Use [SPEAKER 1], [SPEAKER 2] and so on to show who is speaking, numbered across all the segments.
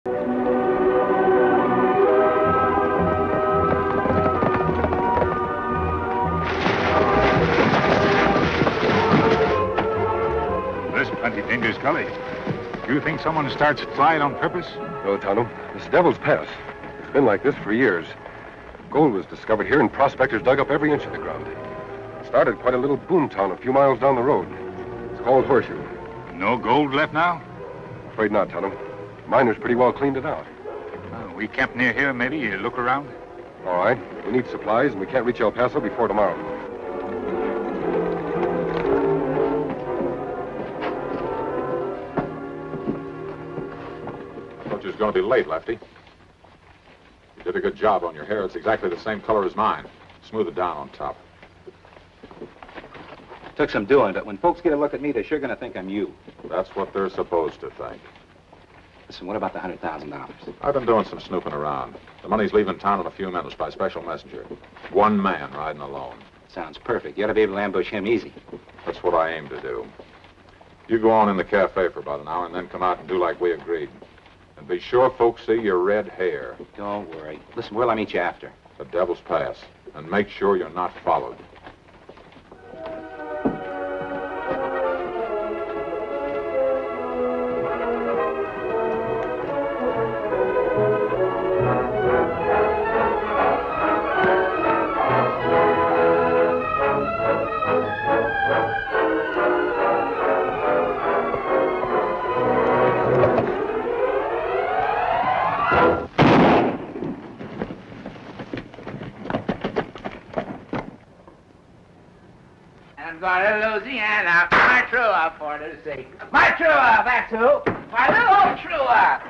[SPEAKER 1] This is plenty dangerous gully. Do you think someone starts to slide on purpose?
[SPEAKER 2] No, Tonto. It's Devil's Pass. It's been like this for years. Gold was discovered here, and prospectors dug up every inch of the ground. It started quite a little boom town a few miles down the road. It's called Horseshoe.
[SPEAKER 1] No gold left now?
[SPEAKER 2] Afraid not, Tonto. Miners pretty well cleaned it out.
[SPEAKER 1] We camp near here, maybe? You look around?
[SPEAKER 2] All right. We need supplies, and we can't reach El Paso before tomorrow.
[SPEAKER 3] I thought you was going to be late, Lefty. You did a good job on your hair. It's exactly the same color as mine. Smooth it down on top.
[SPEAKER 4] Took some doing, but when folks get a look at me, they're sure going to think I'm you.
[SPEAKER 3] That's what they're supposed to think.
[SPEAKER 4] Listen, what about the $100,000?
[SPEAKER 3] I've been doing some snooping around. The money's leaving town in a few minutes by special messenger. One man riding alone.
[SPEAKER 4] Sounds perfect. You ought to be able to ambush him easy.
[SPEAKER 3] That's what I aim to do. You go on in the cafe for about an hour and then come out and do like we agreed. And be sure folks see your red hair.
[SPEAKER 4] Don't worry. Listen, where'll I meet you after?
[SPEAKER 3] The Devil's Pass. And make sure you're not followed.
[SPEAKER 5] Louisiana, my true-up for to see. My true-up, that's who. My little old true-up.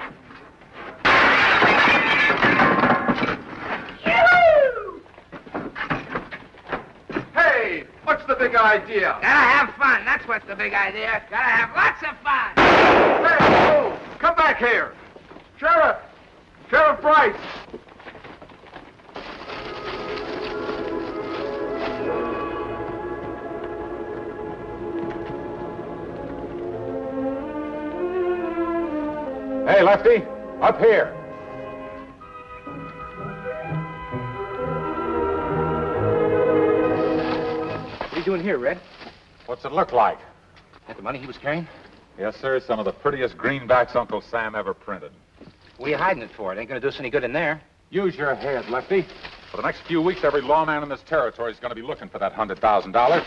[SPEAKER 2] Hey, what's the big idea?
[SPEAKER 5] Gotta have fun, that's what's the big idea. Gotta have lots of fun.
[SPEAKER 2] Hey, move! Come back here! Sheriff! Sheriff Bryce!
[SPEAKER 3] Hey, Lefty, up here.
[SPEAKER 4] What are you doing here, Red?
[SPEAKER 3] What's it look like?
[SPEAKER 4] That the money he was carrying?
[SPEAKER 3] Yes, sir. Some of the prettiest greenbacks Uncle Sam ever printed.
[SPEAKER 4] What are you hiding it for? It ain't going to do us any good in there.
[SPEAKER 3] Use your head, Lefty. For the next few weeks, every lawman in this territory is going to be looking for that $100,000.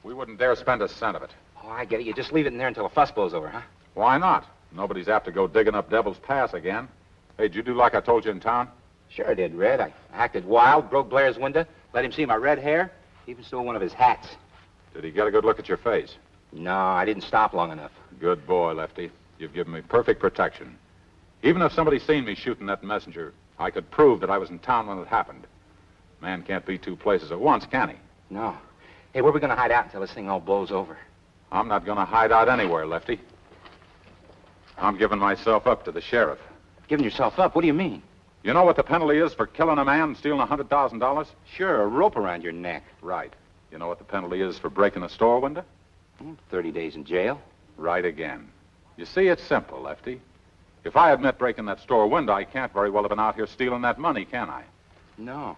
[SPEAKER 3] We wouldn't dare spend a cent of it.
[SPEAKER 4] Oh, I get it. You just leave it in there until the fuss blows over, huh?
[SPEAKER 3] Why not? Nobody's apt to go digging up Devil's Pass again. Hey, did you do like I told you in town?
[SPEAKER 4] Sure I did, Red. I acted wild, broke Blair's window, let him see my red hair, even stole one of his hats.
[SPEAKER 3] Did he get a good look at your face?
[SPEAKER 4] No, I didn't stop long enough.
[SPEAKER 3] Good boy, Lefty. You've given me perfect protection. Even if somebody seen me shooting that messenger, I could prove that I was in town when it happened. Man can't be two places at once, can he?
[SPEAKER 4] No. Hey, where are we going to hide out until this thing all blows over?
[SPEAKER 3] I'm not going to hide out anywhere, Lefty. I'm giving myself up to the sheriff.
[SPEAKER 4] Giving yourself up? What do you mean?
[SPEAKER 3] You know what the penalty is for killing a man and stealing $100,000?
[SPEAKER 4] Sure, a rope around your neck.
[SPEAKER 3] Right. You know what the penalty is for breaking a store window?
[SPEAKER 4] 30 days in jail.
[SPEAKER 3] Right again. You see, it's simple, Lefty. If I admit breaking that store window, I can't very well have been out here stealing that money, can I?
[SPEAKER 4] No.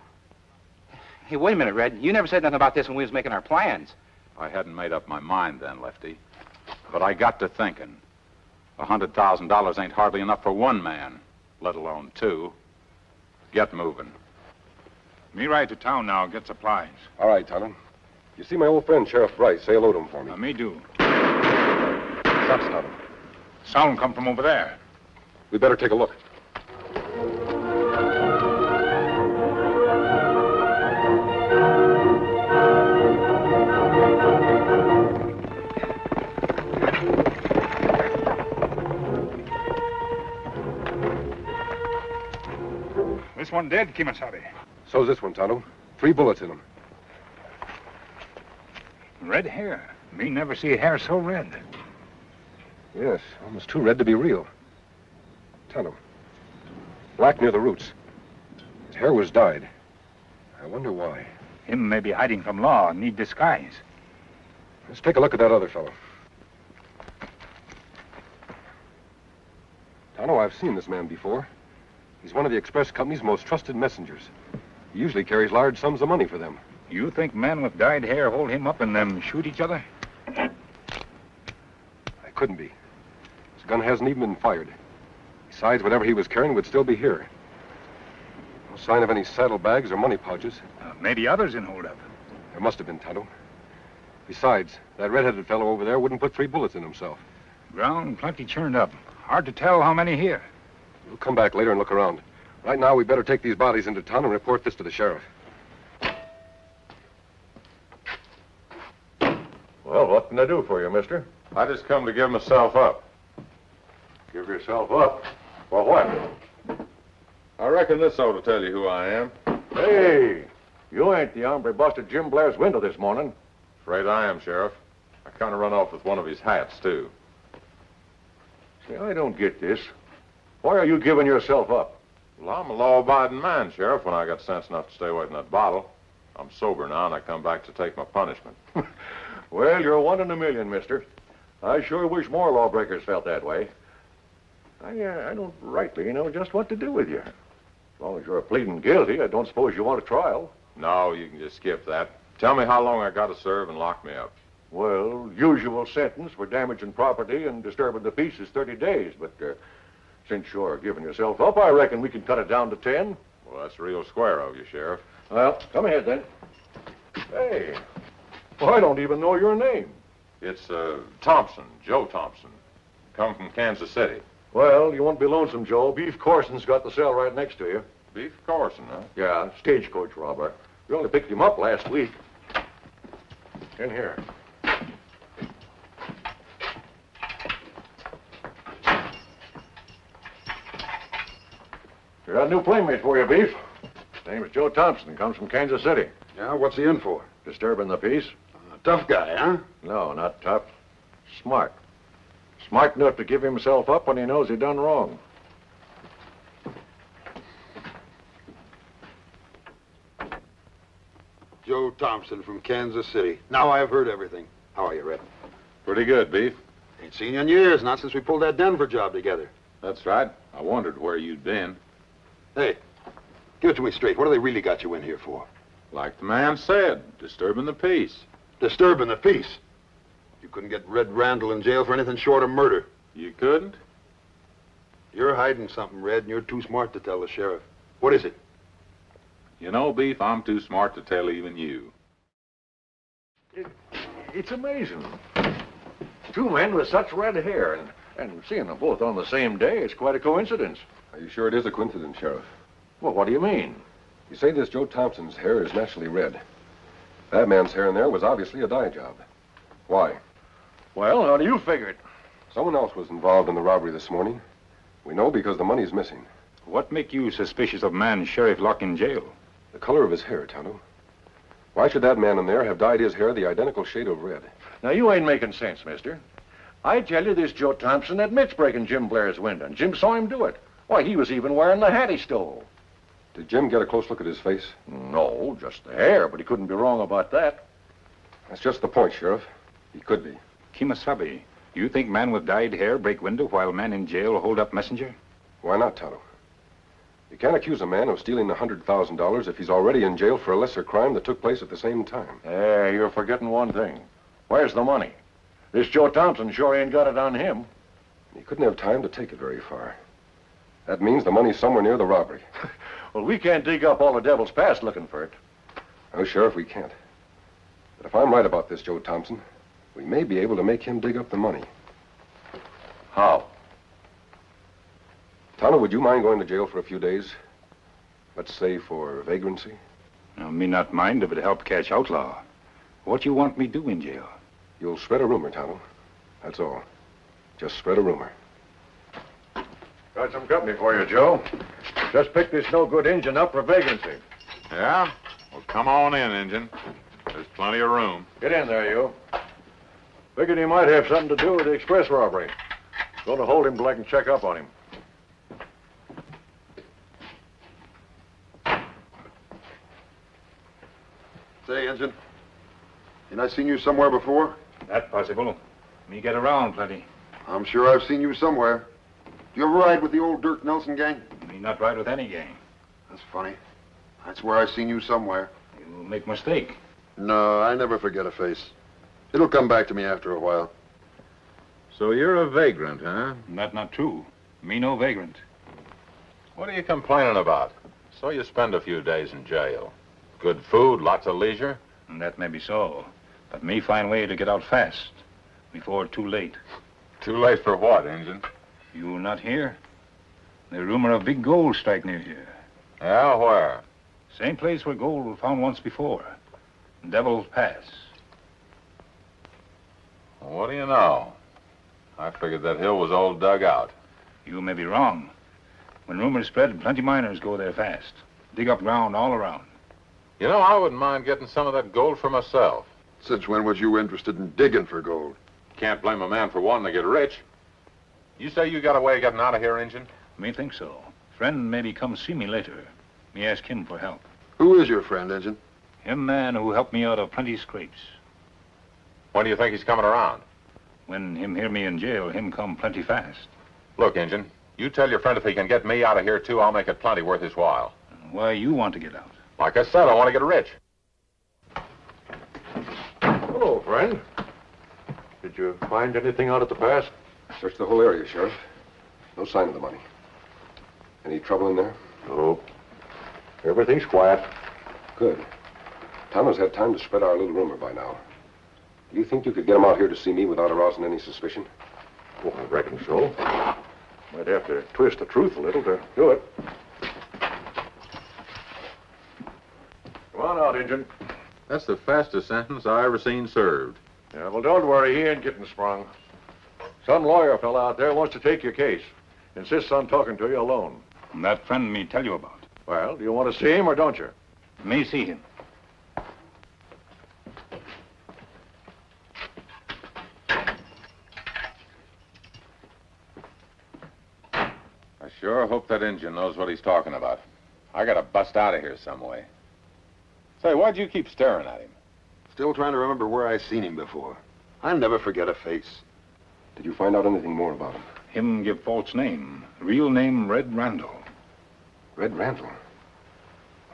[SPEAKER 4] Hey, wait a minute, Red. You never said nothing about this when we was making our plans.
[SPEAKER 3] I hadn't made up my mind then, Lefty. But I got to thinking. $100,000 ain't hardly enough for one man, let alone two. Get moving.
[SPEAKER 1] Me ride to town now, get supplies.
[SPEAKER 2] All right, Tonto. You see my old friend, Sheriff Bryce. Say hello to him for me.
[SPEAKER 1] Me do.
[SPEAKER 2] That's Tonto.
[SPEAKER 1] Sound come from over there.
[SPEAKER 2] We better take a look.
[SPEAKER 1] This one dead, Kimasabi.
[SPEAKER 2] So's this one, Tonto. 3 bullets in him.
[SPEAKER 1] Red hair. Me never see hair so red.
[SPEAKER 2] Yes, almost too red to be real. Tonto. Black near the roots. His hair was dyed. I wonder why.
[SPEAKER 1] Him may be hiding from law and need disguise.
[SPEAKER 2] Let's take a look at that other fellow. Tonto, I've seen this man before. He's one of the express company's most trusted messengers. He usually carries large sums of money for them.
[SPEAKER 1] You think men with dyed hair hold him up and then shoot each other?
[SPEAKER 2] I couldn't be. His gun hasn't even been fired. Besides, whatever he was carrying would still be here. No sign of any saddlebags or money pouches.
[SPEAKER 1] Maybe others in holdup.
[SPEAKER 2] There must have been, Tonto. Besides, that red-headed fellow over there wouldn't put 3 bullets in himself.
[SPEAKER 1] Ground plenty churned up. Hard to tell how many here.
[SPEAKER 2] We'll come back later and look around. Right now, we better take these bodies into town and report this to the sheriff.
[SPEAKER 6] Well, what can I do for you, mister?
[SPEAKER 3] I just come to give myself up.
[SPEAKER 6] Give yourself up? For what?
[SPEAKER 3] I reckon this ought to tell you who I am.
[SPEAKER 6] Hey, you ain't the hombre busted Jim Blair's window this morning.
[SPEAKER 3] Afraid I am, Sheriff. I kind of run off with one of his hats, too.
[SPEAKER 6] See, I don't get this. Why are you giving yourself up?
[SPEAKER 3] Well, I'm a law-abiding man, Sheriff, when I got sense enough to stay away from that bottle. I'm sober now, and I come back to take my punishment.
[SPEAKER 6] Well, you're 1 in a million, mister. I sure wish more lawbreakers felt that way. I don't rightly know just what to do with you. As long as you're pleading guilty, I don't suppose you want a trial.
[SPEAKER 3] No, you can just skip that. Tell me how long I got to serve and lock me up.
[SPEAKER 6] Well, usual sentence for damaging property and disturbing the peace is 30 days, but since you're giving yourself up, I reckon we can cut it down to 10.
[SPEAKER 3] Well, that's real square of you, Sheriff.
[SPEAKER 6] Well, come ahead then. Hey, well, I don't even know your name.
[SPEAKER 3] It's Thompson, Joe Thompson. Come from Kansas City.
[SPEAKER 6] Well, you won't be lonesome, Joe. Beef Corson's got the cell right next to you.
[SPEAKER 3] Beef Corson, huh?
[SPEAKER 6] Yeah, stagecoach robber. We only picked him up last week. In here. We got a new playmate for you, Beef. His name is Joe Thompson. Comes from Kansas City.
[SPEAKER 7] Yeah, what's he in for?
[SPEAKER 6] Disturbing the peace?
[SPEAKER 7] Tough guy, huh?
[SPEAKER 6] No, not tough. Smart. Smart enough to give himself up when he knows he done wrong.
[SPEAKER 7] Joe Thompson from Kansas City. Now I've heard everything. How are you, Red?
[SPEAKER 3] Pretty good, Beef.
[SPEAKER 7] Ain't seen you in years, not since we pulled that Denver job together.
[SPEAKER 3] That's right. I wondered where you'd been.
[SPEAKER 7] Hey, give it to me straight. What do they really got you in here for?
[SPEAKER 3] Like the man said, disturbing the peace.
[SPEAKER 7] Disturbing the peace. You couldn't get Red Randall in jail for anything short of murder.
[SPEAKER 3] You couldn't?
[SPEAKER 7] You're hiding something, Red, and you're too smart to tell the sheriff. What is it?
[SPEAKER 3] You know, Beef, I'm too smart to tell even you.
[SPEAKER 6] It's amazing. 2 men with such red hair, and seeing them both on the same day, it's quite a coincidence.
[SPEAKER 2] Are you sure it is a coincidence, Sheriff?
[SPEAKER 6] Well, what do you mean?
[SPEAKER 2] You say this Joe Thompson's hair is naturally red. That man's hair in there was obviously a dye job. Why?
[SPEAKER 6] Well, how do you figure it?
[SPEAKER 2] Someone else was involved in the robbery this morning. We know because the money's missing.
[SPEAKER 1] What make you suspicious of man Sheriff locked in jail?
[SPEAKER 2] The color of his hair, Tonto. Why should that man in there have dyed his hair the identical shade of red?
[SPEAKER 6] Now, you ain't making sense, mister. I tell you, this Joe Thompson admits breaking Jim Blair's window, and Jim saw him do it. Why, he was even wearing the hat he stole.
[SPEAKER 2] Did Jim get a close look at his face?
[SPEAKER 6] No, just the hair, but he couldn't be wrong about that.
[SPEAKER 2] That's just the point, Sheriff. He could be.
[SPEAKER 1] Kimasabi, you think man with dyed hair break window while man in jail hold up messenger?
[SPEAKER 2] Why not, Tonto? You can't accuse a man of stealing $100,000 if he's already in jail for a lesser crime that took place at the same time.
[SPEAKER 6] Hey, you're forgetting one thing. Where's the money? This Joe Thompson sure ain't got it on him.
[SPEAKER 2] He couldn't have time to take it very far. That means the money's somewhere near the robbery.
[SPEAKER 6] Well, we can't dig up all the devil's past looking for it.
[SPEAKER 2] No, Sheriff, we can't. But if I'm right about this Joe Thompson, we may be able to make him dig up the money.
[SPEAKER 6] How?
[SPEAKER 2] Tonto, would you mind going to jail for a few days? Let's say for vagrancy?
[SPEAKER 1] Now, me not mind if it help catch outlaw. What you want me do in jail?
[SPEAKER 2] You'll spread a rumor, Tonto. That's all. Just spread a rumor.
[SPEAKER 6] Got some company for you, Joe. Just picked this no-good engine up for vagrancy.
[SPEAKER 3] Yeah? Well, come on in, Injun. There's plenty of room.
[SPEAKER 6] Get in there, you. Figured he might have something to do with the express robbery. Going to hold him till I can check up on him.
[SPEAKER 7] Say, Injun, ain't I seen you somewhere before?
[SPEAKER 1] That possible. Me get around plenty.
[SPEAKER 7] I'm sure I've seen you somewhere. You ever ride with the old Dirk Nelson gang?
[SPEAKER 1] Me not ride with any gang.
[SPEAKER 7] That's funny. I swear I seen you somewhere.
[SPEAKER 1] You make mistake.
[SPEAKER 7] No, I never forget a face. It'll come back to me after a while.
[SPEAKER 3] So you're a vagrant, huh?
[SPEAKER 1] That not true. Me no vagrant.
[SPEAKER 3] What are you complaining about? So you spend a few days in jail. Good food, lots of leisure.
[SPEAKER 1] And that may be so. But me find way to get out fast. Before too late.
[SPEAKER 3] Too late for what, Injun?
[SPEAKER 1] You not here? The rumor of big gold strike near here.
[SPEAKER 3] Yeah, where?
[SPEAKER 1] Same place where gold was found once before. Devil's Pass.
[SPEAKER 3] Well, what do you know? I figured that hill was all dug out.
[SPEAKER 1] You may be wrong. When rumors spread, plenty miners go there fast. Dig up ground all around.
[SPEAKER 3] You know, I wouldn't mind getting some of that gold for myself.
[SPEAKER 7] Since when was you interested in digging for gold?
[SPEAKER 3] Can't blame a man for wanting to get rich. You say you got a way of getting out of here, Injun?
[SPEAKER 1] Me think so. Friend maybe come see me later. Me ask him for help.
[SPEAKER 7] Who is your friend, Injun?
[SPEAKER 1] Him man who helped me out of plenty scrapes.
[SPEAKER 3] When do you think he's coming around?
[SPEAKER 1] When him hear me in jail, him come plenty fast.
[SPEAKER 3] Look, Injun, you tell your friend if he can get me out of here, too, I'll make it plenty worth his while.
[SPEAKER 1] Why you want to get out?
[SPEAKER 3] Like I said, I want to get rich.
[SPEAKER 6] Hello, friend. Did you find anything out at the pass?
[SPEAKER 2] Searched the whole area, Sheriff. No sign of the money. Any trouble in there?
[SPEAKER 6] No. Everything's quiet.
[SPEAKER 2] Good. Tonto's had time to spread our little rumor by now. Do you think you could get him out here to see me without arousing any suspicion?
[SPEAKER 6] Oh, I reckon so. Might have to twist the truth a little to do it. Come on out, Injun.
[SPEAKER 3] That's the fastest sentence I ever seen served.
[SPEAKER 6] Yeah, well, don't worry. He ain't getting sprung. Some lawyer fella out there wants to take your case. Insists on talking to you alone.
[SPEAKER 1] And that friend me tell you about.
[SPEAKER 6] Well, do you want to see him or don't you?
[SPEAKER 1] Me see him.
[SPEAKER 3] I sure hope that Injun knows what he's talking about. I gotta bust out of here some way. Say, why'd you keep staring at him?
[SPEAKER 7] Still trying to remember where I seen him before. I never forget a face.
[SPEAKER 2] Did you find out anything more about him?
[SPEAKER 1] Him give false name. Real name Red Randall.
[SPEAKER 2] Red Randall?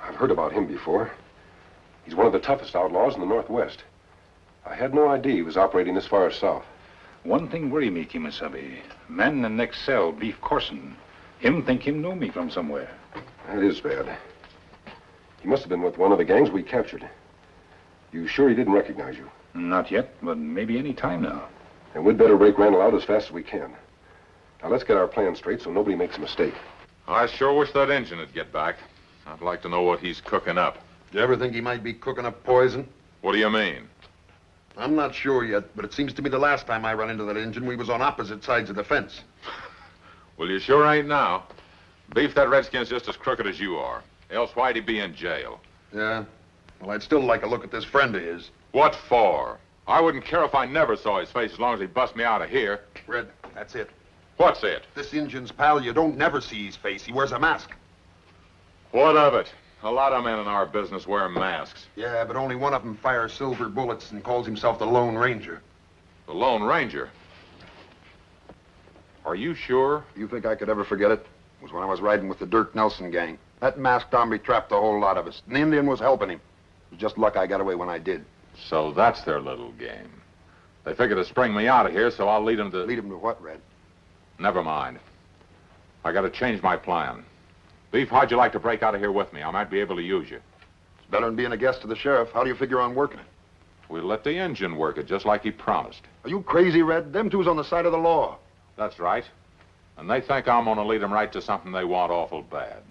[SPEAKER 2] I've heard about him before. He's one of the toughest outlaws in the Northwest. I had no idea he was operating this far south.
[SPEAKER 1] One thing worry me, Kimasabi. Man in next cell, Beef Corson. Him think him know me from somewhere.
[SPEAKER 2] That is bad. He must have been with one of the gangs we captured. You sure he didn't recognize you?
[SPEAKER 1] Not yet, but maybe any time now.
[SPEAKER 2] And we'd better rake Randall out as fast as we can. Now, let's get our plan straight so nobody makes a mistake.
[SPEAKER 3] I sure wish that Injun would get back. I'd like to know what he's cooking up.
[SPEAKER 7] Do you ever think he might be cooking up poison?
[SPEAKER 3] What do you mean?
[SPEAKER 7] I'm not sure yet, but it seems to me the last time I run into that Injun, we was on opposite sides of the fence.
[SPEAKER 3] Well, you sure ain't now. Beef, that redskin's just as crooked as you are. Else why'd he be in jail?
[SPEAKER 7] Yeah? Well, I'd still like a look at this friend of his.
[SPEAKER 3] What for? I wouldn't care if I never saw his face as long as he bust me out of here.
[SPEAKER 7] Red, that's it.
[SPEAKER 3] What's it?
[SPEAKER 7] This Injun's pal, you don't never see his face. He wears a mask.
[SPEAKER 3] What of it? A lot of men in our business wear masks.
[SPEAKER 7] Yeah, but only one of them fires silver bullets and calls himself the Lone Ranger.
[SPEAKER 3] The Lone Ranger? Are you sure?
[SPEAKER 7] You think I could ever forget it? It was when I was riding with the Dirk Nelson gang. That masked hombre trapped the whole lot of us. And the Indian was helping him. It was just luck I got away when I did.
[SPEAKER 3] So that's their little game. They figured to spring me out of here, so I'll lead them to...
[SPEAKER 7] Lead him to what, Red?
[SPEAKER 3] Never mind. I gotta change my plan. Beef, how'd you like to break out of here with me? I might be able to use you.
[SPEAKER 7] It's better than being a guest to the sheriff. How do you figure on working it?
[SPEAKER 3] We'll let the engine work it, just like he promised.
[SPEAKER 7] Are you crazy, Red? Them two's on the side of the law.
[SPEAKER 3] That's right. And they think I'm gonna lead them right to something they want awful bad.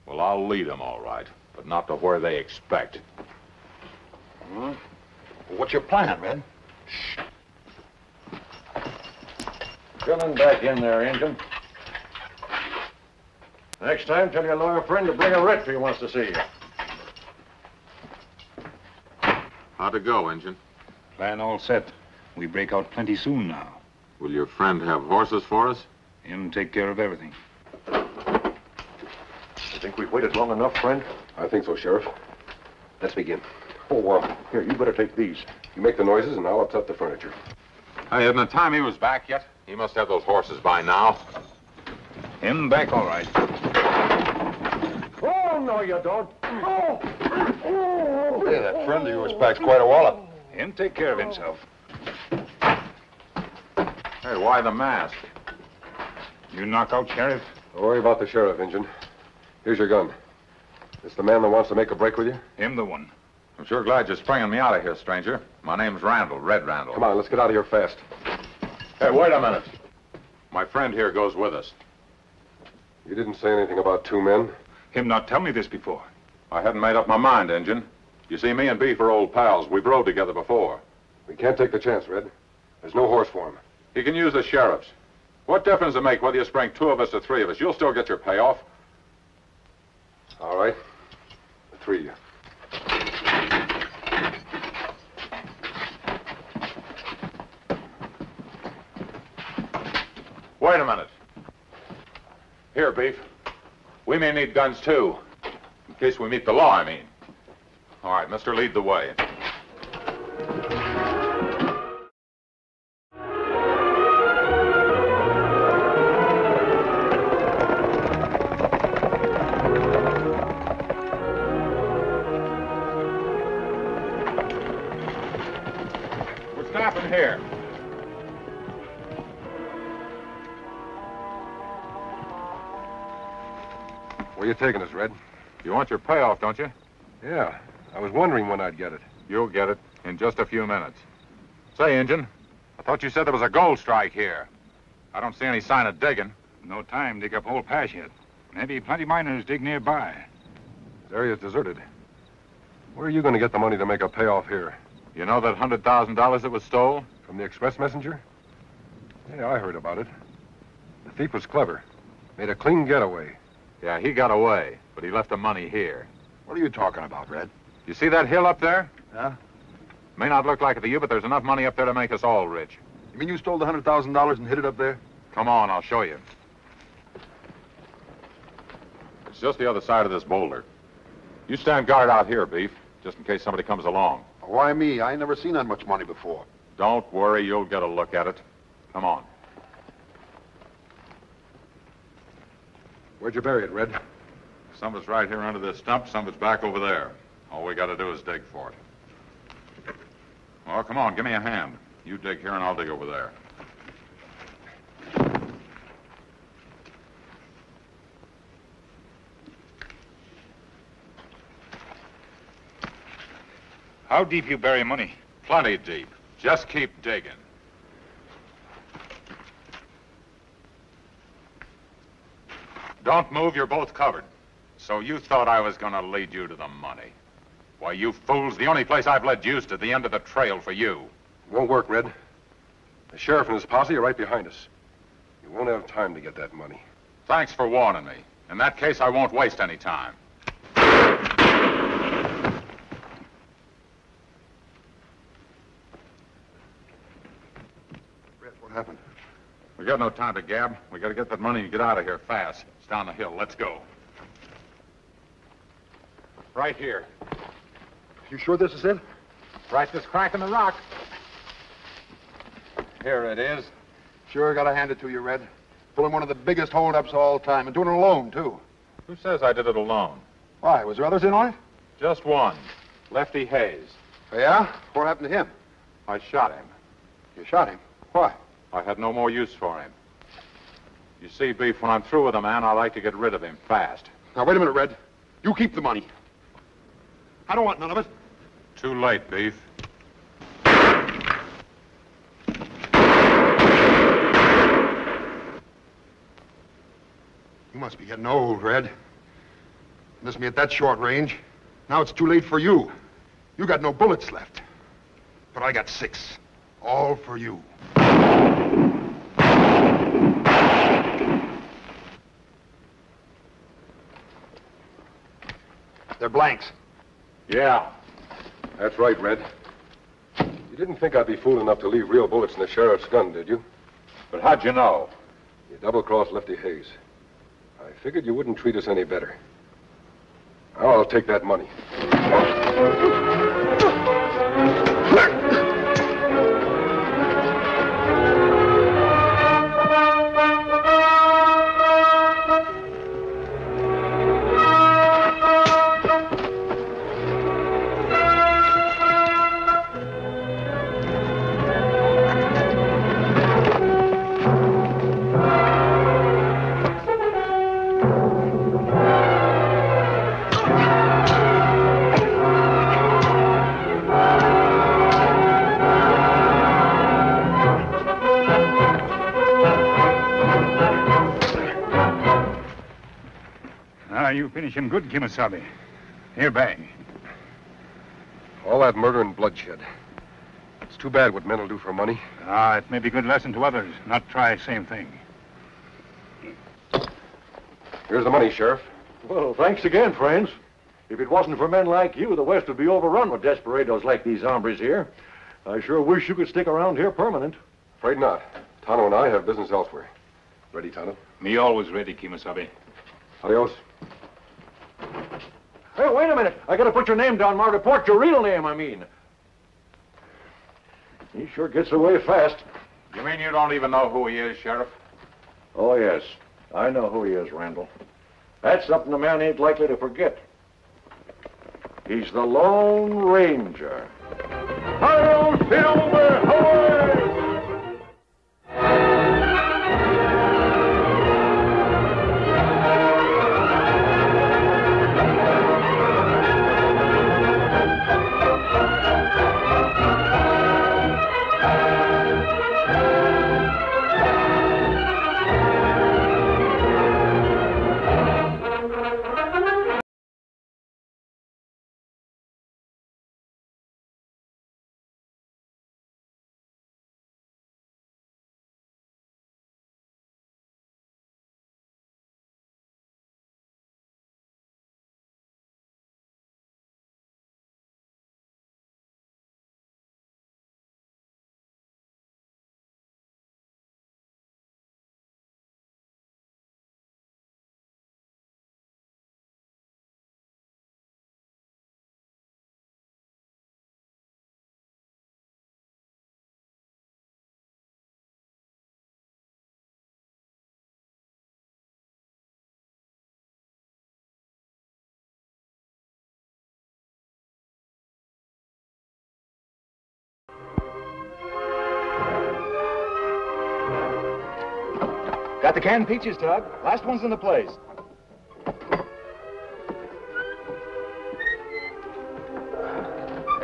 [SPEAKER 3] Well, I'll lead them all right, but not to where they expect.
[SPEAKER 7] Well, what's your plan, Red?
[SPEAKER 6] Coming back in there, Injun. Next time, tell your lawyer friend to bring a writ if he wants to see you.
[SPEAKER 3] How'd it go, Injun?
[SPEAKER 1] Plan all set. We break out plenty soon now.
[SPEAKER 3] Will your friend have horses for us?
[SPEAKER 1] Him take care of everything.
[SPEAKER 6] You think we've waited long enough, friend?
[SPEAKER 2] I think so, Sheriff. Let's begin.
[SPEAKER 6] Oh, here, you better take these.
[SPEAKER 2] You make the noises, and I'll upset the furniture.
[SPEAKER 3] Hey, isn't it time he was back yet? He must have those horses by now.
[SPEAKER 1] Him back all right.
[SPEAKER 6] Oh, no, you don't. Oh!
[SPEAKER 7] Hey, that friend of yours packs quite a wallop.
[SPEAKER 1] Him take care of himself.
[SPEAKER 3] Hey, why the mask?
[SPEAKER 1] You knock out Sheriff?
[SPEAKER 2] Don't worry about the sheriff, Injun. Here's your gun. This the man that wants to make a break with you?
[SPEAKER 1] Him the one.
[SPEAKER 3] I'm sure glad you're springing me out of here, stranger. My name's Randall, Red Randall.
[SPEAKER 2] Come on, let's get out of here fast.
[SPEAKER 3] Hey, wait a minute. My friend here goes with us.
[SPEAKER 2] You didn't say anything about two men.
[SPEAKER 1] Him not tell me this before.
[SPEAKER 3] I hadn't made up my mind, Injun. You see, me and Beef are old pals. We've rode together before.
[SPEAKER 2] We can't take the chance, Red. There's no horse for him.
[SPEAKER 3] He can use the sheriff's. What difference does it make whether you spring two of us or three of us? You'll still get your payoff.
[SPEAKER 2] All right. The three of you.
[SPEAKER 3] Wait a minute. Here, Beef. We may need guns, too. In case we meet the law, I mean. All right, mister, lead the way. We're stopping here.
[SPEAKER 2] Where you taking us, Red?
[SPEAKER 3] You want your payoff, don't you?
[SPEAKER 2] Yeah. I was wondering when I'd get it.
[SPEAKER 3] You'll get it in just a few minutes. Say, Injun, I thought you said there was a gold strike here. I don't see any sign of digging.
[SPEAKER 1] No time dig up whole pass yet. Maybe plenty miners dig nearby.
[SPEAKER 2] This area's deserted. Where are you going to get the money to make a payoff here?
[SPEAKER 3] You know that $100,000 that was stole?
[SPEAKER 2] From the express messenger? Yeah, I heard about it. The thief was clever. Made a clean getaway.
[SPEAKER 3] Yeah, he got away, but he left the money here.
[SPEAKER 7] What are you talking about, Red?
[SPEAKER 3] You see that hill up there?
[SPEAKER 7] Huh?
[SPEAKER 3] May not look like it to you, but there's enough money up there to make us all rich.
[SPEAKER 7] You mean you stole the $100,000 and hid it up there?
[SPEAKER 3] Come on, I'll show you. It's just the other side of this boulder. You stand guard out here, Beef, just in case somebody comes along.
[SPEAKER 7] Why me? I ain't never seen that much money before.
[SPEAKER 3] Don't worry, you'll get a look at it. Come on.
[SPEAKER 2] Where'd you bury it, Red?
[SPEAKER 3] Some of it's right here under this stump, some of it's back over there. All we got to do is dig for it. Well, come on, give me a hand. You dig here and I'll dig over there.
[SPEAKER 1] How deep you bury money?
[SPEAKER 3] Plenty deep. Just keep digging. Don't move, you're both covered. So you thought I was gonna lead you to the money. Why, you fools, the only place I've led you's to the end of the trail for you.
[SPEAKER 2] It won't work, Red. The sheriff and his posse are right behind us. You won't have time to get that money.
[SPEAKER 3] Thanks for warning me. In that case, I won't waste any time.
[SPEAKER 7] Red, what happened?
[SPEAKER 3] We got no time to gab. We gotta get that money and get out of here fast. It's down the hill. Let's go. Right here.
[SPEAKER 7] You sure this is it?
[SPEAKER 3] Right this crack in the rock. Here it is.
[SPEAKER 7] Sure, gotta hand it to you, Red. Pulling one of the biggest holdups of all time, and doing it alone, too.
[SPEAKER 3] Who says I did it alone?
[SPEAKER 7] Why, was there others in on it?
[SPEAKER 3] Just one. Lefty Hayes.
[SPEAKER 7] Oh, yeah? What happened to him?
[SPEAKER 3] I shot him.
[SPEAKER 7] You shot him. Why?
[SPEAKER 3] I had no more use for him. You see, Beef, when I'm through with a man, I like to get rid of him fast.
[SPEAKER 7] Now, wait a minute, Red. You keep the money. I don't want none of it.
[SPEAKER 3] Too late, Beef.
[SPEAKER 7] You must be getting old, Red. Miss me at that short range. Now it's too late for you. You got no bullets left. But I got 6. All for you. They're blanks.
[SPEAKER 3] Yeah.
[SPEAKER 2] That's right, Red. You didn't think I'd be fool enough to leave real bullets in the sheriff's gun, did you?
[SPEAKER 3] But how'd you know?
[SPEAKER 2] You double-crossed Lefty Hayes. I figured you wouldn't treat us any better. Now I'll take that money.
[SPEAKER 1] Ah, you finish him good, Kimasabi. Here, bag.
[SPEAKER 2] All that murder and bloodshed. It's too bad what men will do for money.
[SPEAKER 1] Ah, it may be a good lesson to others. Not try same thing.
[SPEAKER 2] Here's the money, Sheriff.
[SPEAKER 6] Well, thanks again, friends. If it wasn't for men like you, the West would be overrun with desperados like these hombres here. I sure wish you could stick around here permanent.
[SPEAKER 2] Afraid not. Tonto and I have business elsewhere. Ready, Tonto?
[SPEAKER 1] Me always ready, Kimasabi.
[SPEAKER 2] Adios.
[SPEAKER 6] Hey, wait a minute. I gotta put your name down, my report. Your real name, I mean. He sure gets away fast.
[SPEAKER 3] You mean you don't even know who he is, Sheriff?
[SPEAKER 6] Oh, yes. I know who he is, Randall. That's something a man ain't likely to forget. He's the Lone Ranger. Hail, Silver, away!
[SPEAKER 8] Got the canned peaches, Tug. Last one's in the place.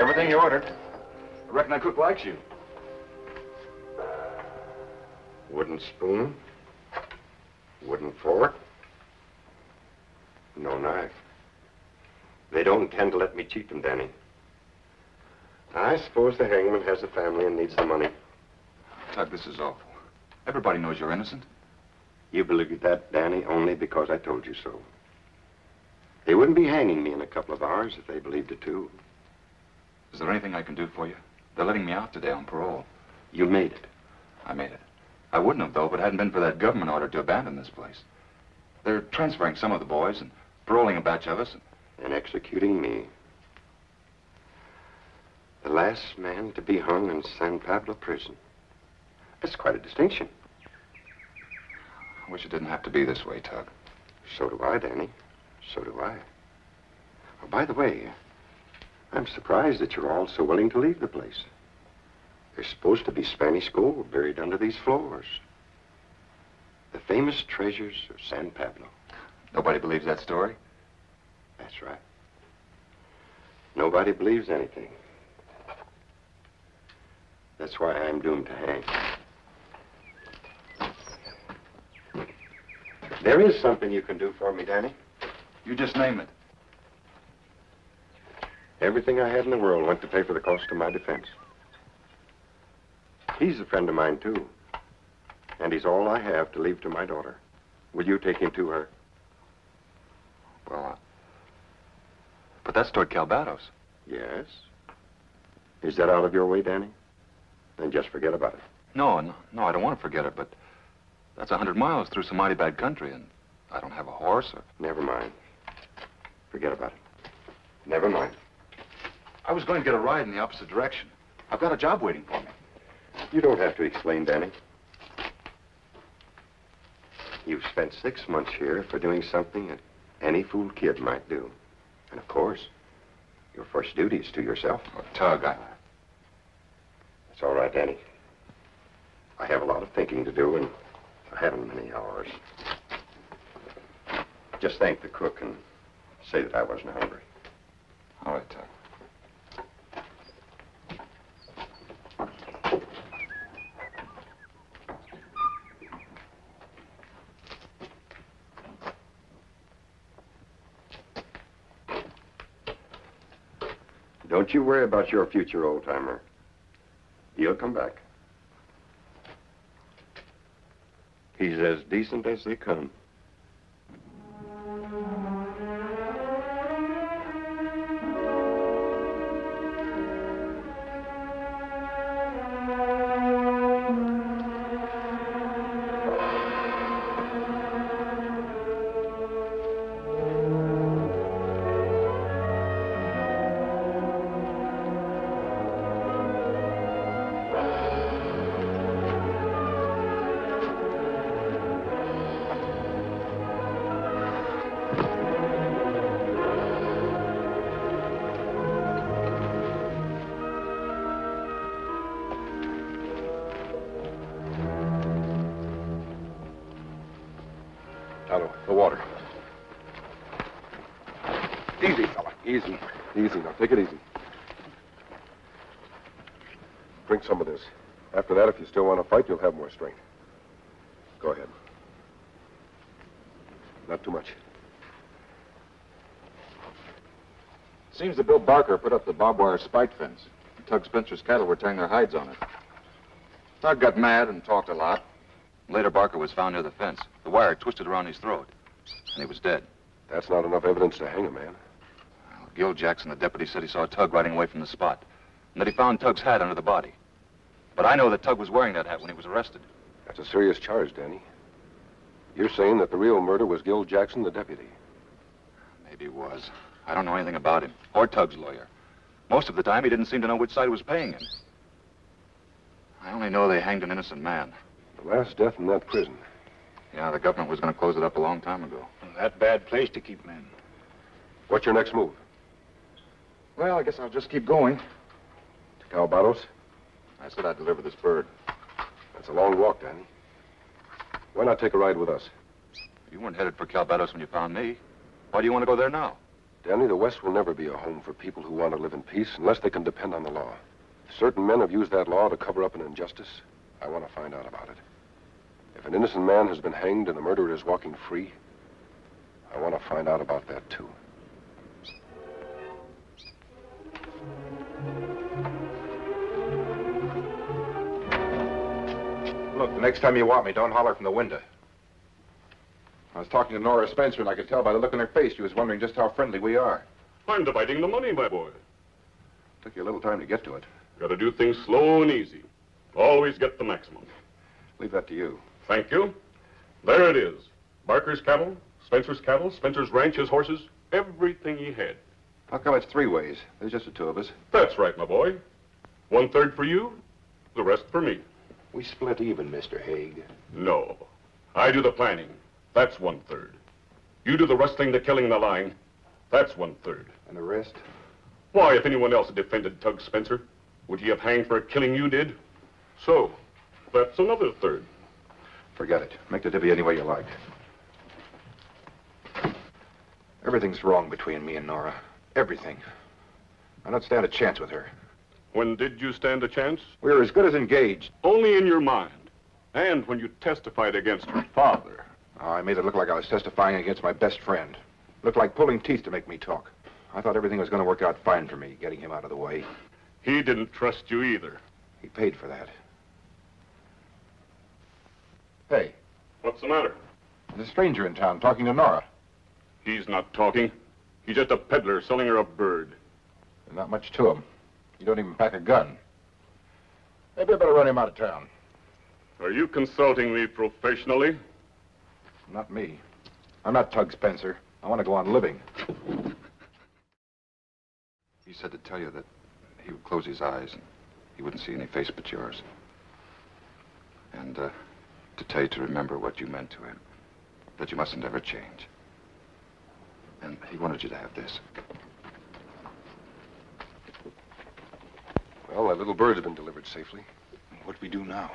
[SPEAKER 8] Everything you ordered. I reckon that cook likes you.
[SPEAKER 2] Wooden spoon. Wooden fork. No knife. They don't intend to let me cheat them, Danny. I suppose the hangman has a family and needs the money.
[SPEAKER 8] Tug, this is awful. Everybody knows you're innocent.
[SPEAKER 2] You believe that, Danny, only because I told you so. They wouldn't be hanging me in a couple of hours if they believed it, too.
[SPEAKER 8] Is there anything I can do for you? They're letting me out today on parole.
[SPEAKER 2] You made it.
[SPEAKER 8] I made it. I wouldn't have, though, if it hadn't been for that government order to abandon this place. They're transferring some of the boys and paroling a batch of us.
[SPEAKER 2] And executing me. The last man to be hung in San Pablo prison. That's quite a distinction.
[SPEAKER 8] I wish it didn't have to be this way, Tug.
[SPEAKER 2] So do I, Danny. So do I. Oh, by the way, I'm surprised that you're all so willing to leave the place. There's supposed to be Spanish gold buried under these floors. The famous treasures of San Pablo.
[SPEAKER 8] Nobody believes that story?
[SPEAKER 2] That's right. Nobody believes anything. That's why I'm doomed to hang. There is something you can do for me, Danny.
[SPEAKER 8] You just name it.
[SPEAKER 2] Everything I had in the world went to pay for the cost of my defense. He's a friend of mine, too. And he's all I have to leave to my daughter. Will you take him to her?
[SPEAKER 8] Well, but that's toward Calvados.
[SPEAKER 2] Yes. Is that out of your way, Danny? Then just forget about it.
[SPEAKER 8] No, I don't want to forget it, but that's 100 miles through some mighty bad country, and I don't have a horse or...
[SPEAKER 2] Never mind. Forget about it. Never mind.
[SPEAKER 8] I was going to get a ride in the opposite direction. I've got a job waiting for me.
[SPEAKER 2] You don't have to explain, Danny. You've spent 6 months here for doing something that any fool kid might do. And of course, your first duty is to yourself.
[SPEAKER 8] Oh, Tug,
[SPEAKER 2] It's all right, Danny. I have a lot of thinking to do, and I haven't many hours. Just thank the cook and say that I wasn't hungry.
[SPEAKER 8] All right, Tug.
[SPEAKER 2] Don't you worry about your future, old-timer. He'll come back. He's as decent as they come. Tonto, the water. Easy, fella. Easy. Easy. Now, take it easy. Drink some of this. After that, if you still want to fight, you'll have more strength. Go ahead. Not too much.
[SPEAKER 8] Seems that Bill Barker put up the barbed wire spike fence. Tug Spencer's cattle were tearing their hides on it. Tug got mad and talked a lot. Later, Barker was found near the fence. The wire twisted around his throat, and he was dead.
[SPEAKER 2] That's not enough evidence to hang a man.
[SPEAKER 8] Well, Gil Jackson, the deputy, said he saw Tug riding away from the spot, and that he found Tug's hat under the body. But I know that Tug was wearing that hat when he was arrested.
[SPEAKER 2] That's a serious charge, Danny. You're saying that the real murder was Gil Jackson, the deputy.
[SPEAKER 8] Maybe he was. I don't know anything about him, or Tug's lawyer. Most of the time, he didn't seem to know which side was paying him. I only know they hanged an innocent man.
[SPEAKER 2] The last death in that prison.
[SPEAKER 8] Yeah, the government was going to close it up a long time ago.
[SPEAKER 1] That bad place to keep men.
[SPEAKER 2] What's your next move?
[SPEAKER 8] Well, I guess I'll just keep going.
[SPEAKER 2] To Calvados?
[SPEAKER 8] I said I'd deliver this bird.
[SPEAKER 2] That's a long walk, Danny. Why not take a ride with us?
[SPEAKER 8] You weren't headed for Calvados when you found me. Why do you want to go there now?
[SPEAKER 2] Danny, the West will never be a home for people who want to live in peace unless they can depend on the law. If certain men have used that law to cover up an injustice, I want to find out about it. If an innocent man has been hanged and the murderer is walking free, I want to find out about that, too.
[SPEAKER 9] Look, the next time you want me, don't holler from the window. I was talking to Nora Spencer, and I could tell by the look on her face she was wondering just how friendly we are.
[SPEAKER 10] I'm dividing the money, my boy.
[SPEAKER 9] Took you a little time to get to it.
[SPEAKER 10] Gotta do things slow and easy. Always get the maximum.
[SPEAKER 9] Leave that to you.
[SPEAKER 10] Thank you. There it is. Barker's cattle, Spencer's ranch, his horses, everything he had.
[SPEAKER 9] How come it's three ways? There's just the two of us.
[SPEAKER 10] That's right, my boy. 1/3 for you, the rest for me.
[SPEAKER 9] We split even, Mr. Haig.
[SPEAKER 10] No. I do the planning. That's 1/3. You do the rustling, the killing, the lying. That's 1/3.
[SPEAKER 9] And the rest?
[SPEAKER 10] Why, if anyone else had defended Tug Spencer, would he have hanged for a killing you did? So, that's another 1/3.
[SPEAKER 9] Forget it. Make the divvy any way you like. Everything's wrong between me and Nora. Everything. I don't stand a chance with her.
[SPEAKER 10] When did you stand a chance?
[SPEAKER 9] We were as good as engaged.
[SPEAKER 10] Only in your mind. And when you testified against her father.
[SPEAKER 9] Oh, I made it look like I was testifying against my best friend. Looked like pulling teeth to make me talk. I thought everything was going to work out fine for me, getting him out of the way.
[SPEAKER 10] He didn't trust you either.
[SPEAKER 9] He paid for that. Hey.
[SPEAKER 10] What's the matter?
[SPEAKER 9] There's a stranger in town talking to Nora.
[SPEAKER 10] He's not talking. He's just a peddler selling her a bird.
[SPEAKER 9] There's not much to him. You don't even pack a gun. Maybe I better run him out of town.
[SPEAKER 10] Are you consulting me professionally?
[SPEAKER 9] Not me. I'm not Tug Spencer. I want to go on living.
[SPEAKER 8] He said to tell you that he would close his eyes and he wouldn't see any face but yours. And to tell you to remember what you meant to him. That you mustn't ever change. And he wanted you to have this.
[SPEAKER 2] Well, that little bird's been delivered safely.
[SPEAKER 1] What do we do now?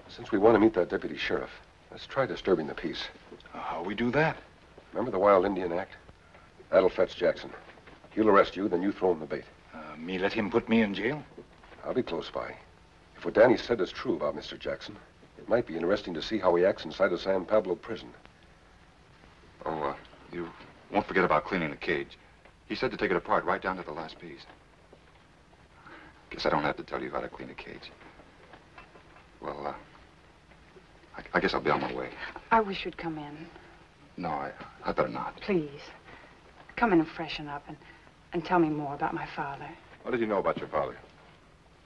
[SPEAKER 2] Since we want to meet that deputy sheriff, let's try disturbing the peace.
[SPEAKER 1] How we do that?
[SPEAKER 2] Remember the Wild Indian Act? That'll fetch Jackson. He'll arrest you, then you throw him the bait.
[SPEAKER 1] Me let him put me in jail?
[SPEAKER 2] I'll be close by. If what Danny said is true about Mr. Jackson, it might be interesting to see how he acts inside a San Pablo prison.
[SPEAKER 8] Oh, you won't forget about cleaning the cage. He said to take it apart right down to the last piece. Guess I don't have to tell you how to clean a cage. Well, I guess I'll be on my way.
[SPEAKER 11] I wish you'd come in.
[SPEAKER 8] No, I better not.
[SPEAKER 11] Please. Come in and freshen up and tell me more about my father.
[SPEAKER 9] What does he know about your father?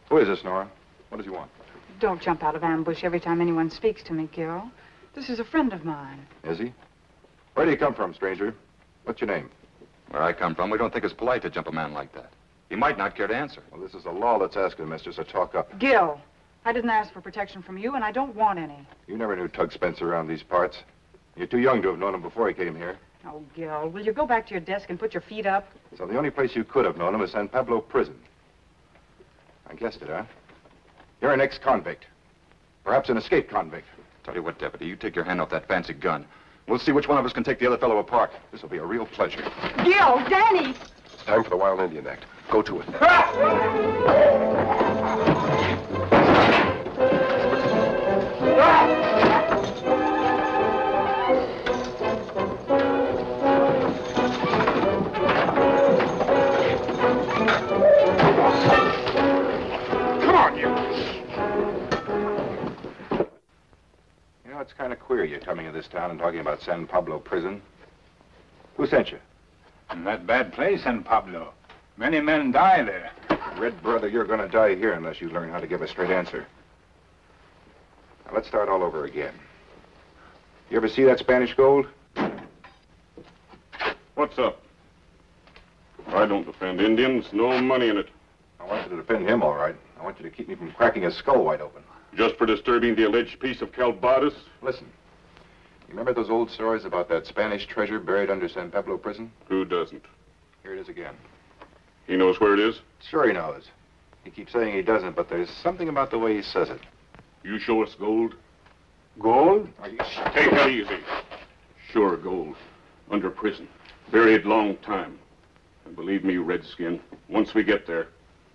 [SPEAKER 9] Who is this, Nora? What does he want?
[SPEAKER 11] Don't jump out of ambush every time anyone speaks to me, Gil. This is a friend of mine.
[SPEAKER 9] Is he? Where do you come from, stranger? What's your name?
[SPEAKER 8] Where I come from, we don't think it's polite to jump a man like that. He might not care to answer.
[SPEAKER 9] Well, this is the law that's asking, mister, so talk up.
[SPEAKER 11] Gil, I didn't ask for protection from you, and I don't want any.
[SPEAKER 9] You never knew Tug Spencer around these parts. You're too young to have known him before he came here.
[SPEAKER 11] Oh, Gil, will you go back to your desk and put your feet up?
[SPEAKER 9] So the only place you could have known him is San Pablo Prison. I guessed it, huh? You're an ex-convict. Perhaps an escaped convict.
[SPEAKER 8] Tell you what, Deputy, you take your hand off that fancy gun. We'll see which one of us can take the other fellow apart. This will be a real pleasure.
[SPEAKER 11] Gil, Danny!
[SPEAKER 2] It's time for the Wild Indian Act. Go to it.
[SPEAKER 9] Come on, you! You know, it's kind of queer you're coming to this town and talking about San Pablo Prison. Who sent you?
[SPEAKER 1] In that bad place, San Pablo. Many men die there.
[SPEAKER 9] Red brother, you're going to die here unless you learn how to give a straight answer. Now, let's start all over again. You ever see that Spanish gold?
[SPEAKER 10] What's up? I don't defend Indians. No money in it.
[SPEAKER 9] I want you to defend him, all right. I want you to keep me from cracking his skull wide open.
[SPEAKER 10] Just for disturbing the alleged peace of Calvados?
[SPEAKER 9] Listen. You remember those old stories about that Spanish treasure buried under San Pablo Prison?
[SPEAKER 10] Who doesn't?
[SPEAKER 9] Here it is again.
[SPEAKER 10] He knows where it is?
[SPEAKER 9] Sure he knows. He keeps saying he doesn't, but there's something about the way he says it.
[SPEAKER 10] You show us gold?
[SPEAKER 1] Gold?
[SPEAKER 10] Take it easy. Sure, gold. Under prison. Buried long time. And believe me, Redskin, once we get there,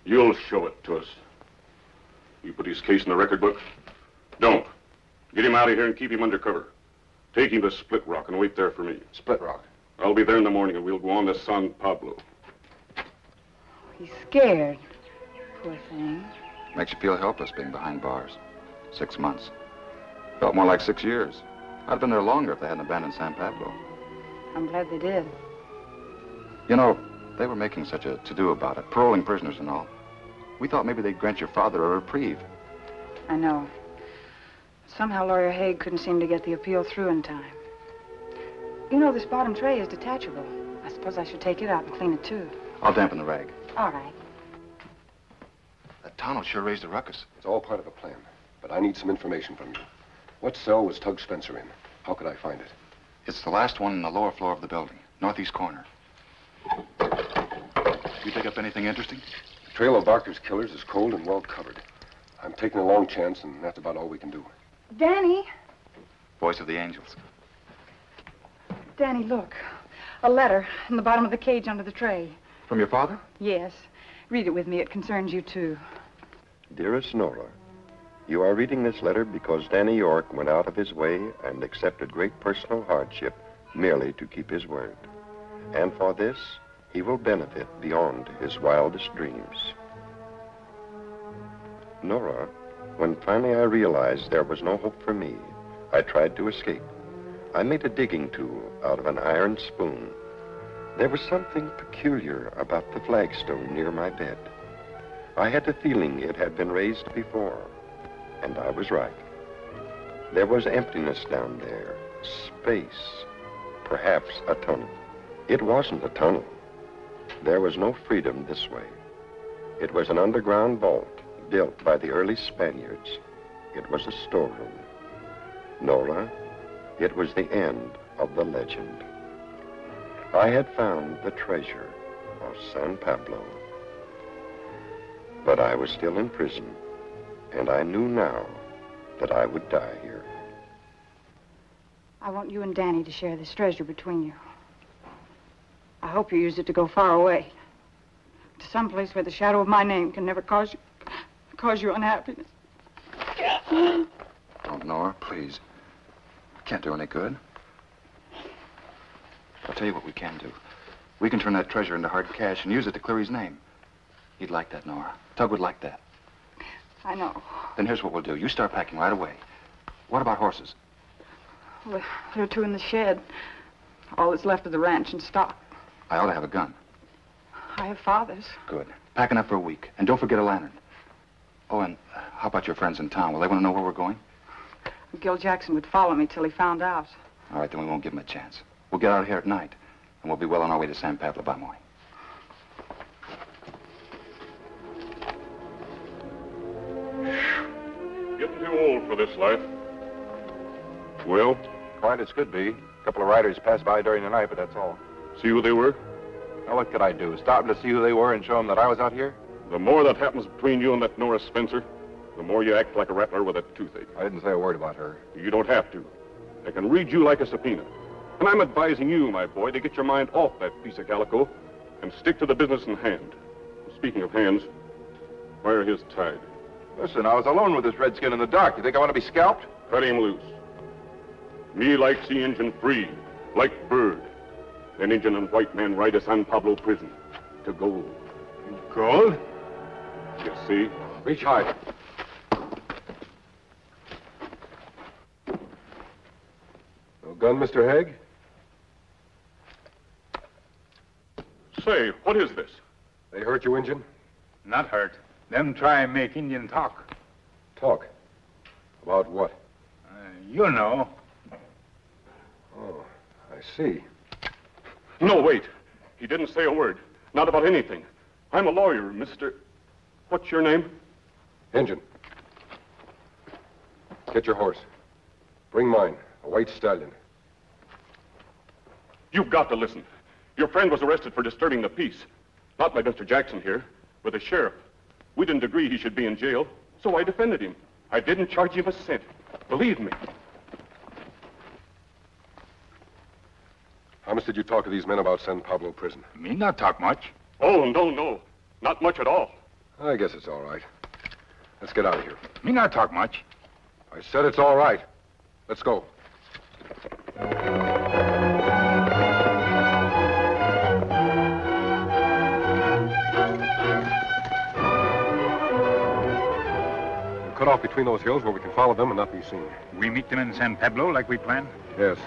[SPEAKER 10] you'll show it to us. You put his case in the record book? Don't. Get him out of here and keep him under cover. Take him to Split Rock and wait there for me.
[SPEAKER 9] Split Rock?
[SPEAKER 10] I'll be there in the morning and we'll go on to San Pablo.
[SPEAKER 11] He's scared. Poor thing.
[SPEAKER 8] Makes you feel helpless being behind bars. 6 months. Felt more like 6 years. I'd been there longer if they hadn't abandoned San Pablo.
[SPEAKER 11] I'm glad they did.
[SPEAKER 8] You know, they were making such a to-do about it, paroling prisoners and all. We thought maybe they'd grant your father a reprieve.
[SPEAKER 11] I know. Somehow Lawyer Haig couldn't seem to get the appeal through in time. You know, this bottom tray is detachable. I suppose I should take it out and clean it, too.
[SPEAKER 8] I'll dampen the rag.
[SPEAKER 11] All right.
[SPEAKER 8] That Tonto sure raised a ruckus.
[SPEAKER 2] It's all part of a plan, but I need some information from you. What cell was Tug Spencer in? How could I find it?
[SPEAKER 8] It's the last one in the lower floor of the building, northeast corner. You pick up anything interesting?
[SPEAKER 2] The trail of Barker's killers is cold and well covered. I'm taking a long chance, and that's about all we can do.
[SPEAKER 11] Danny!
[SPEAKER 8] Voice of the angels.
[SPEAKER 11] Danny, look. A letter in the bottom of the cage under the tray.
[SPEAKER 8] From your father?
[SPEAKER 11] Yes. Read it with me. It concerns you, too.
[SPEAKER 12] Dearest Nora, you are reading this letter because Danny York went out of his way and accepted great personal hardship merely to keep his word. And for this, he will benefit beyond his wildest dreams. Nora, when finally I realized there was no hope for me, I tried to escape. I made a digging tool out of an iron spoon. There was something peculiar about the flagstone near my bed. I had the feeling it had been raised before, and I was right. There was emptiness down there, space, perhaps a tunnel. It wasn't a tunnel. There was no freedom this way. It was an underground vault built by the early Spaniards. It was a storeroom. Nora, it was the end of the legend. I had found the treasure of San Pablo. But I was still in prison, and I knew now that I would die here.
[SPEAKER 11] I want you and Danny to share this treasure between you. I hope you use it to go far away. To some place where the shadow of my name can never cause you unhappiness.
[SPEAKER 8] Oh, Nora, please. Can't do any good. I'll tell you what we can do. We can turn that treasure into hard cash and use it to clear his name. He'd like that, Nora. Tug would like that.
[SPEAKER 11] I know.
[SPEAKER 8] Then here's what we'll do. You start packing right away. What about horses?
[SPEAKER 11] Well, there are 2 in the shed. All that's left of the ranch and stock.
[SPEAKER 8] I ought to have a gun.
[SPEAKER 11] I have Father's.
[SPEAKER 8] Good. Pack enough for a week. And don't forget a lantern. Oh, and how about your friends in town? Will they want to know where we're going?
[SPEAKER 11] Gil Jackson would follow me till he found out.
[SPEAKER 8] All right, then we won't give him a chance. We'll get out of here at night, and we'll be well on our way to San Pablo by morning.
[SPEAKER 10] Getting too old for this life. Well?
[SPEAKER 9] Quite as could be. A couple of riders passed by during the night, but that's all.
[SPEAKER 10] See who they were?
[SPEAKER 9] Now, what could I do? Stop them to see who they were and show them that I was out here?
[SPEAKER 10] The more that happens between you and that Nora Spencer, the more you act like a rattler with a toothache.
[SPEAKER 9] I didn't say a word about her.
[SPEAKER 10] You don't have to. I can read you like a subpoena. And I'm advising you, my boy, to get your mind off that piece of calico and stick to the business in hand. Speaking of hands, wire his tied.
[SPEAKER 9] Listen, I was alone with this redskin in the dark. You think I want to be scalped?
[SPEAKER 10] Cut him loose. Me like see Injun free, like bird. Then Injun and white man ride to San Pablo prison. To gold.
[SPEAKER 2] Gold?
[SPEAKER 10] You see?
[SPEAKER 2] Reach high. No gun, Mr. Haig?
[SPEAKER 10] Say, what is this?
[SPEAKER 2] They hurt you, Injun?
[SPEAKER 1] Not hurt. Them try and make Indian talk.
[SPEAKER 2] Talk? About what?
[SPEAKER 1] You know.
[SPEAKER 2] Oh, I see.
[SPEAKER 10] No, wait. He didn't say a word. Not about anything. I'm a lawyer, Mr. What's your name?
[SPEAKER 2] Injun. Get your horse. Bring mine, a white stallion.
[SPEAKER 10] You've got to listen. Your friend was arrested for disturbing the peace. Not by Mr. Jackson here, but the sheriff. We didn't agree he should be in jail, so I defended him. I didn't charge him a cent. Believe me.
[SPEAKER 2] How much did you talk to these men about San Pablo prison?
[SPEAKER 1] Me not talk much.
[SPEAKER 10] Oh, no. Not much at all.
[SPEAKER 2] I guess it's all right. Let's get out of here.
[SPEAKER 1] Me not talk much.
[SPEAKER 2] I said it's all right. Let's go. We'll cut off between those hills where we can follow them and not be seen.
[SPEAKER 1] We meet them in San Pablo like we planned?
[SPEAKER 2] Yes.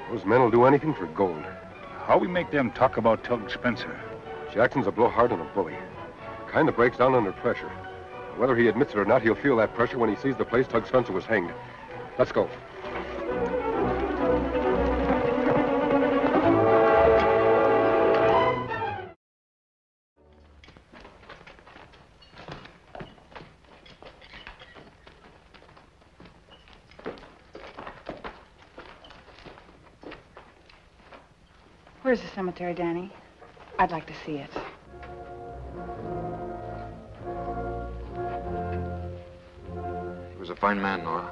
[SPEAKER 2] Those men will do anything for gold.
[SPEAKER 1] How we make them talk about Tug Spencer?
[SPEAKER 2] Jackson's a blowhard and a bully. The kind that breaks down under pressure. Whether he admits it or not, he'll feel that pressure when he sees the place Tug Spencer was hanged. Let's go.
[SPEAKER 11] Where's the cemetery, Danny? I'd like to see it.
[SPEAKER 8] He was a fine man, Nora.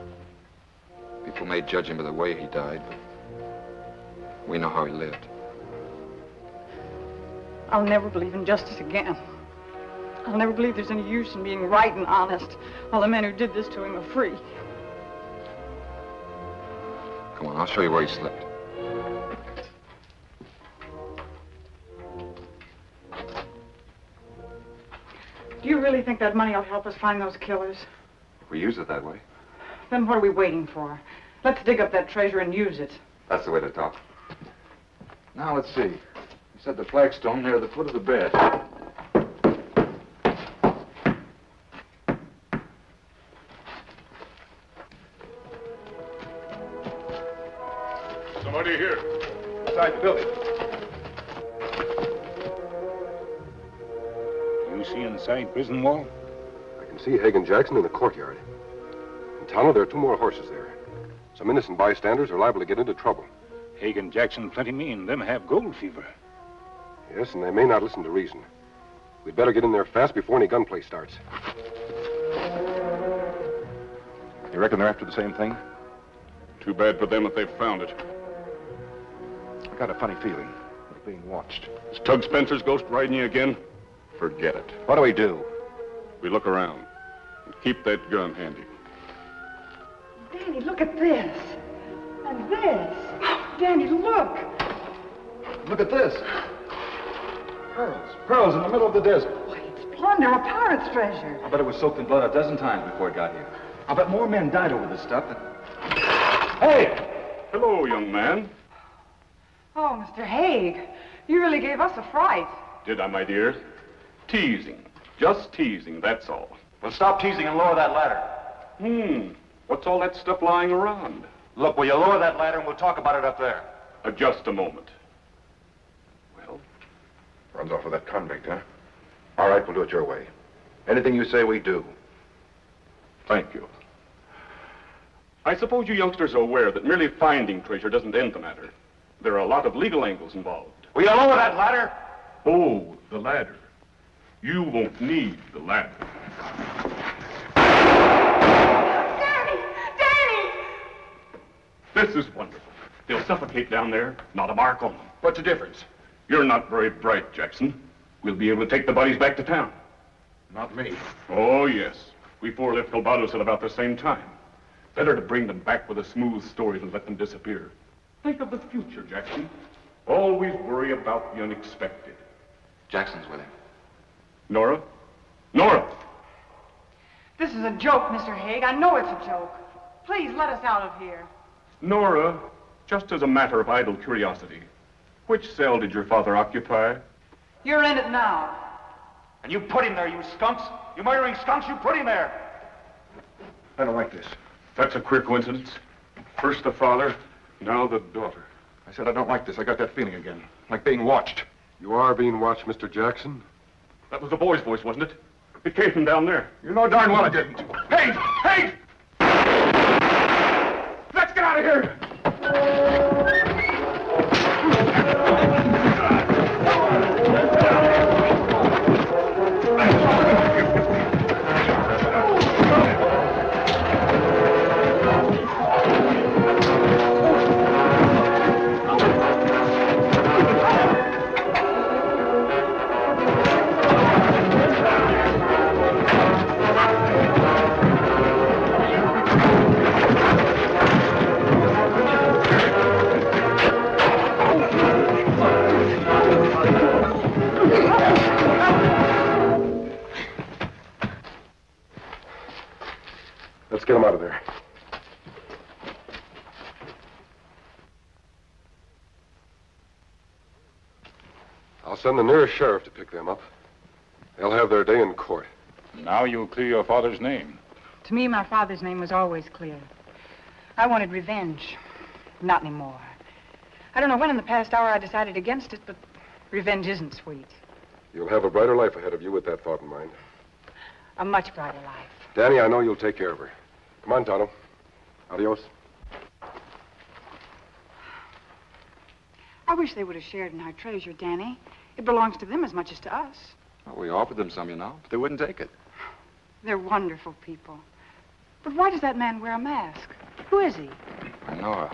[SPEAKER 8] People may judge him by the way he died, but we know how he lived.
[SPEAKER 11] I'll never believe in justice again. I'll never believe there's any use in being right and honest while the men who did this to him are free.
[SPEAKER 8] Come on, I'll show you where he slept.
[SPEAKER 11] Do you really think that money will help us find those killers?
[SPEAKER 8] If we use it that way,
[SPEAKER 11] Then what are we waiting for? Let's dig up that treasure and use it.
[SPEAKER 8] that's the way to talk. Now, let's see. He said the flagstone near the foot of the bed.
[SPEAKER 10] Somebody here.
[SPEAKER 2] Inside the building.
[SPEAKER 1] You see inside prison wall?
[SPEAKER 2] I can see Haig and Jackson in the courtyard. In Tonto, there are 2 more horses there. Some innocent bystanders are liable to get into trouble.
[SPEAKER 1] Haig and Jackson plenty mean. Them have gold fever.
[SPEAKER 2] Yes, and they may not listen to reason. We'd better get in there fast before any gunplay starts.
[SPEAKER 9] You reckon they're after the same thing?
[SPEAKER 10] Too bad for them if they've found it.
[SPEAKER 9] I got a funny feeling. We're being watched.
[SPEAKER 10] Is Tug Spencer's ghost riding you again? Forget it.
[SPEAKER 9] What do we do?
[SPEAKER 10] We look around and keep that gun handy.
[SPEAKER 11] Danny, look at this. And this. Danny, look.
[SPEAKER 9] Look at this. Pearls. Pearls in the middle of the desert.
[SPEAKER 11] Why, it's plunder, a pirate's treasure.
[SPEAKER 13] I bet it was soaked in blood a dozen times before it got here. I bet more men died over this stuff than...
[SPEAKER 10] Hey! Hello, young man.
[SPEAKER 11] Oh, Mr. Haig, you really gave us a fright.
[SPEAKER 10] Did I, my dear? Teasing. Just teasing, that's all.
[SPEAKER 13] Well, stop teasing and lower that ladder.
[SPEAKER 10] What's all that stuff lying around?
[SPEAKER 13] Look, will you lower that ladder and we'll talk about it up there?
[SPEAKER 10] Just a moment. Well?
[SPEAKER 9] Runs off with that convict, huh? All right, we'll do it your way. Anything you say, we do.
[SPEAKER 10] Thank you. I suppose you youngsters are aware that merely finding treasure doesn't end the matter. There are a lot of legal angles involved.
[SPEAKER 13] Will you lower that ladder?
[SPEAKER 10] Oh, the ladder. You won't need the ladder.
[SPEAKER 11] Danny! Danny!
[SPEAKER 10] This is wonderful. They'll suffocate down there, not a mark on them.
[SPEAKER 9] What's the difference?
[SPEAKER 10] You're not very bright, Jackson. We'll be able to take the bodies back to town.
[SPEAKER 9] Not me.
[SPEAKER 10] Oh, yes. We four left Calvados at about the same time. Better to bring them back with a smooth story than let them disappear. Think of the future, Jackson. Always worry about the unexpected.
[SPEAKER 8] Jackson's with him.
[SPEAKER 10] Nora? Nora!
[SPEAKER 11] This is a joke, Mr. Haig. I know it's a joke. Please let us out of here.
[SPEAKER 10] Nora, just as a matter of idle curiosity, which cell did your father occupy?
[SPEAKER 11] You're in it now.
[SPEAKER 13] And you put him there, you skunks. You murdering skunks, you put him there.
[SPEAKER 9] I don't like this.
[SPEAKER 10] That's a queer coincidence. First the father, now the daughter.
[SPEAKER 9] I said I don't like this. I got that feeling again. Like being watched.
[SPEAKER 2] You are being watched, Mr. Jackson?
[SPEAKER 10] That was the boy's voice, wasn't it? It came from down there.
[SPEAKER 9] You know darn well I didn't.
[SPEAKER 10] Hey! Hey! Let's get out of here!
[SPEAKER 2] Let's get him out of there. I'll send the nearest sheriff to pick them up. They'll have their day in court.
[SPEAKER 1] Now you'll clear your father's name.
[SPEAKER 11] To me, my father's name was always clear. I wanted revenge. Not anymore. I don't know when in the past hour I decided against it, but revenge isn't sweet.
[SPEAKER 2] You'll have a brighter life ahead of you with that thought in mind.
[SPEAKER 11] A much brighter life.
[SPEAKER 2] Danny, I know you'll take care of her. Come on, Tonto. Adios.
[SPEAKER 11] I wish they would have shared in our treasure, Danny. It belongs to them as much as to us.
[SPEAKER 8] Well, we offered them some, you know. But they wouldn't take it.
[SPEAKER 11] They're wonderful people. But why does that man wear a mask? Who is he?
[SPEAKER 8] I know.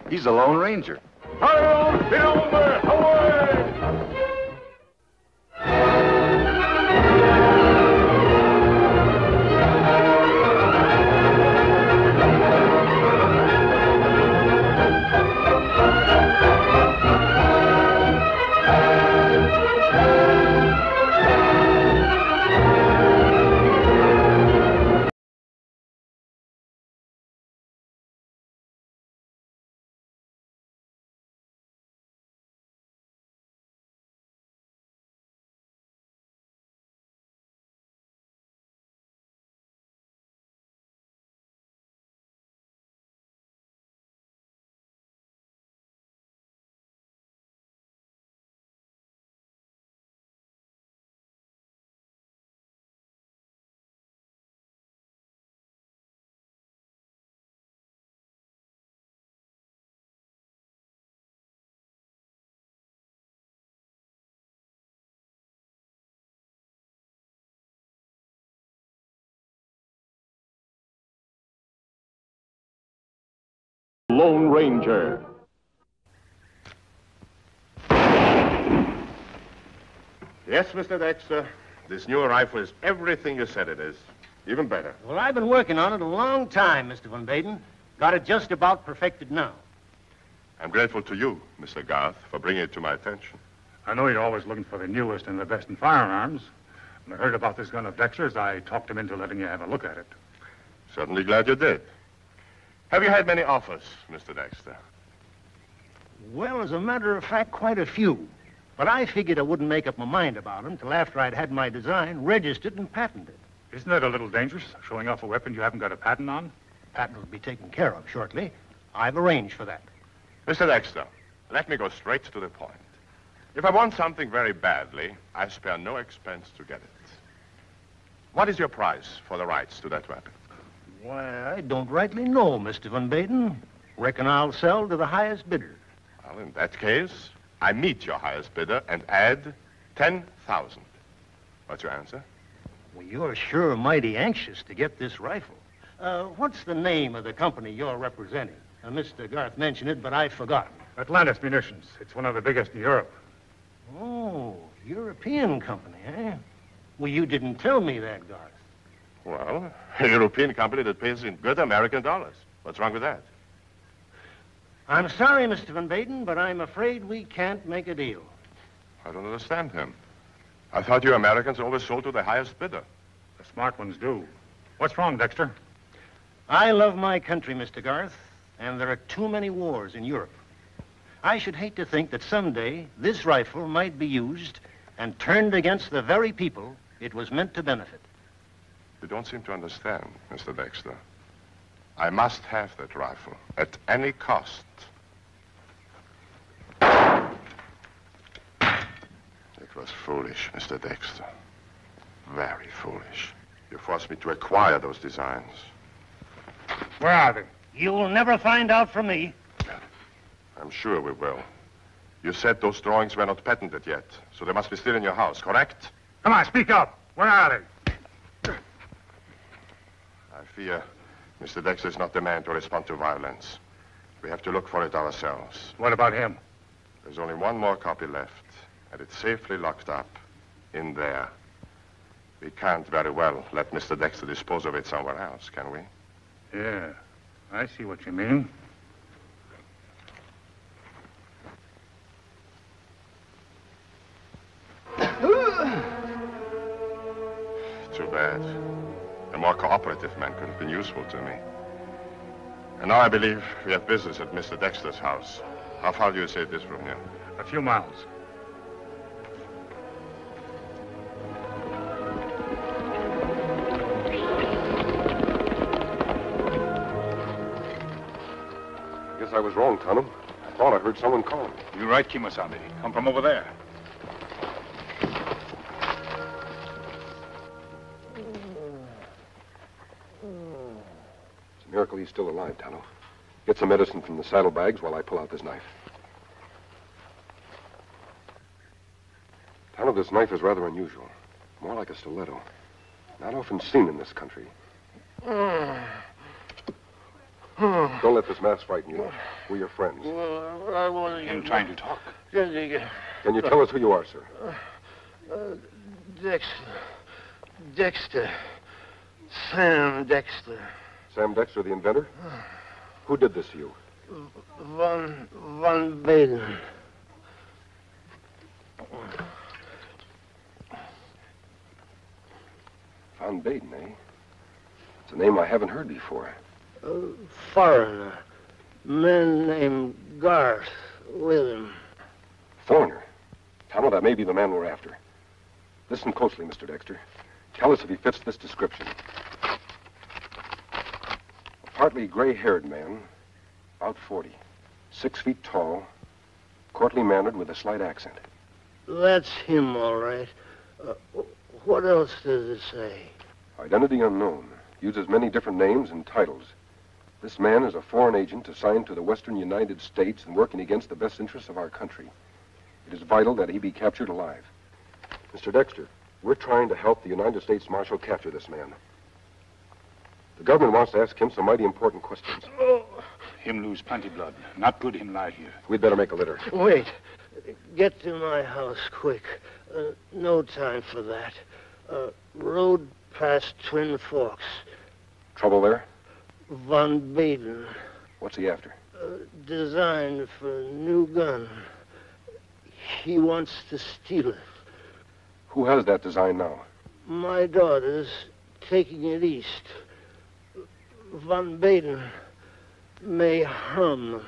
[SPEAKER 8] He's the Lone Ranger.
[SPEAKER 10] Hail, Silver, away! Lone Ranger.
[SPEAKER 6] Yes, Mr. Dexter. This new rifle is everything you said it is. Even better.
[SPEAKER 14] Well, I've been working on it a long time, Mr. Van Baden. Got it just about perfected now.
[SPEAKER 6] I'm grateful to you, Mr. Garth, for bringing it to my attention.
[SPEAKER 1] I know you're always looking for the newest and the best in firearms,
[SPEAKER 15] When I heard about this gun of Dexter's, I talked him into letting you have a look at it.
[SPEAKER 16] Certainly glad you did. Have you had many offers, Mr. Dexter?
[SPEAKER 14] Well, as a matter of fact, quite a few. But I figured I wouldn't make up my mind about them till after I'd had my design registered and patented.
[SPEAKER 15] Isn't that a little dangerous, showing off a weapon you haven't got a patent on?
[SPEAKER 14] Patent will be taken care of shortly. I've arranged for that.
[SPEAKER 16] Mr. Dexter, let me go straight to the point. If I want something very badly, I spare no expense to get it. What is your price for the rights to that weapon?
[SPEAKER 14] Why, I don't rightly know, Mr. Van Baden. Reckon I'll sell to the highest bidder.
[SPEAKER 16] Well, in that case, I meet your highest bidder and add 10,000. What's your answer?
[SPEAKER 14] Well, you're sure mighty anxious to get this rifle. What's the name of the company you're representing? Mr. Garth mentioned it, but I've forgotten.
[SPEAKER 15] Atlantis Munitions. It's one of the biggest in Europe.
[SPEAKER 14] Oh, European company, eh? Well, you didn't tell me that, Garth.
[SPEAKER 16] Well, a European company that pays in good American dollars. What's wrong with that?
[SPEAKER 14] I'm sorry, Mr. Van Baden, but I'm afraid we can't make a deal.
[SPEAKER 16] I don't understand him. I thought you Americans always sold to the highest bidder.
[SPEAKER 15] The smart ones do. What's wrong, Dexter?
[SPEAKER 14] I love my country, Mr. Garth, and there are too many wars in Europe. I should hate to think that someday this rifle might be used and turned against the very people it was meant to benefit.
[SPEAKER 16] You don't seem to understand, Mr. Dexter. I must have that rifle at any cost. It was foolish, Mr. Dexter. Very foolish. You forced me to acquire those designs.
[SPEAKER 14] Where are they? You'll never find out from me.
[SPEAKER 16] I'm sure we will. You said those drawings were not patented yet, so they must be still in your house, correct?
[SPEAKER 15] Come on, speak up. Where are they?
[SPEAKER 16] I fear Mr. Dexter is not the man to respond to violence. We have to look for it ourselves.
[SPEAKER 15] What about him?
[SPEAKER 16] There's only one more copy left, and it's safely locked up in there. We can't very well let Mr. Dexter dispose of it somewhere else, can we?
[SPEAKER 15] Yeah, I see what you mean.
[SPEAKER 16] Too bad. A more cooperative man could have been useful to me. And now I believe we have business at Mr. Dexter's house. How far do you say it is from here?
[SPEAKER 15] A few miles.
[SPEAKER 2] I guess I was wrong, Tonto. I thought I heard someone calling.
[SPEAKER 1] You're right, Kimosabe. Come from over there.
[SPEAKER 2] It's a miracle he's still alive, Tonto. Get some medicine from the saddlebags while I pull out this knife. Tonto, this knife is rather unusual. More like a stiletto. Not often seen in this country. Don't let this mask frighten you. We're your friends.
[SPEAKER 5] Well, I want to...
[SPEAKER 1] Him trying to talk.
[SPEAKER 2] Can you tell us who you are, sir?
[SPEAKER 5] Dexter. Sam Dexter.
[SPEAKER 2] Sam Dexter, the inventor? Who did this to you?
[SPEAKER 5] Van Baden.
[SPEAKER 2] Van Baden, eh? It's a name I haven't heard before.
[SPEAKER 5] Foreigner. Man named Garth with him.
[SPEAKER 2] Foreigner? Tonto, that may be the man we're after. Listen closely, Mr. Dexter. Tell us if he fits this description. A partly gray-haired man, about 40, 6 feet tall, courtly mannered with a slight accent.
[SPEAKER 5] That's him, all right. What else does it say?
[SPEAKER 2] Identity unknown. Uses many different names and titles. This man is a foreign agent assigned to the western United States and working against the best interests of our country. It is vital that he be captured alive. Mr. Dexter, we're trying to help the United States Marshal capture this man. The government wants to ask him some mighty important questions.
[SPEAKER 1] Him lose plenty blood. Not good him lie here.
[SPEAKER 2] We'd better make a litter.
[SPEAKER 5] Wait. Get to my house quick. No time for that. Road past Twin Forks.
[SPEAKER 2] Trouble there?
[SPEAKER 5] Van Baden.
[SPEAKER 2] What's he after?
[SPEAKER 5] Designed for a new gun. He wants to steal it.
[SPEAKER 2] Who has that design now?
[SPEAKER 5] My daughter's taking it east. Von Baden may harm them.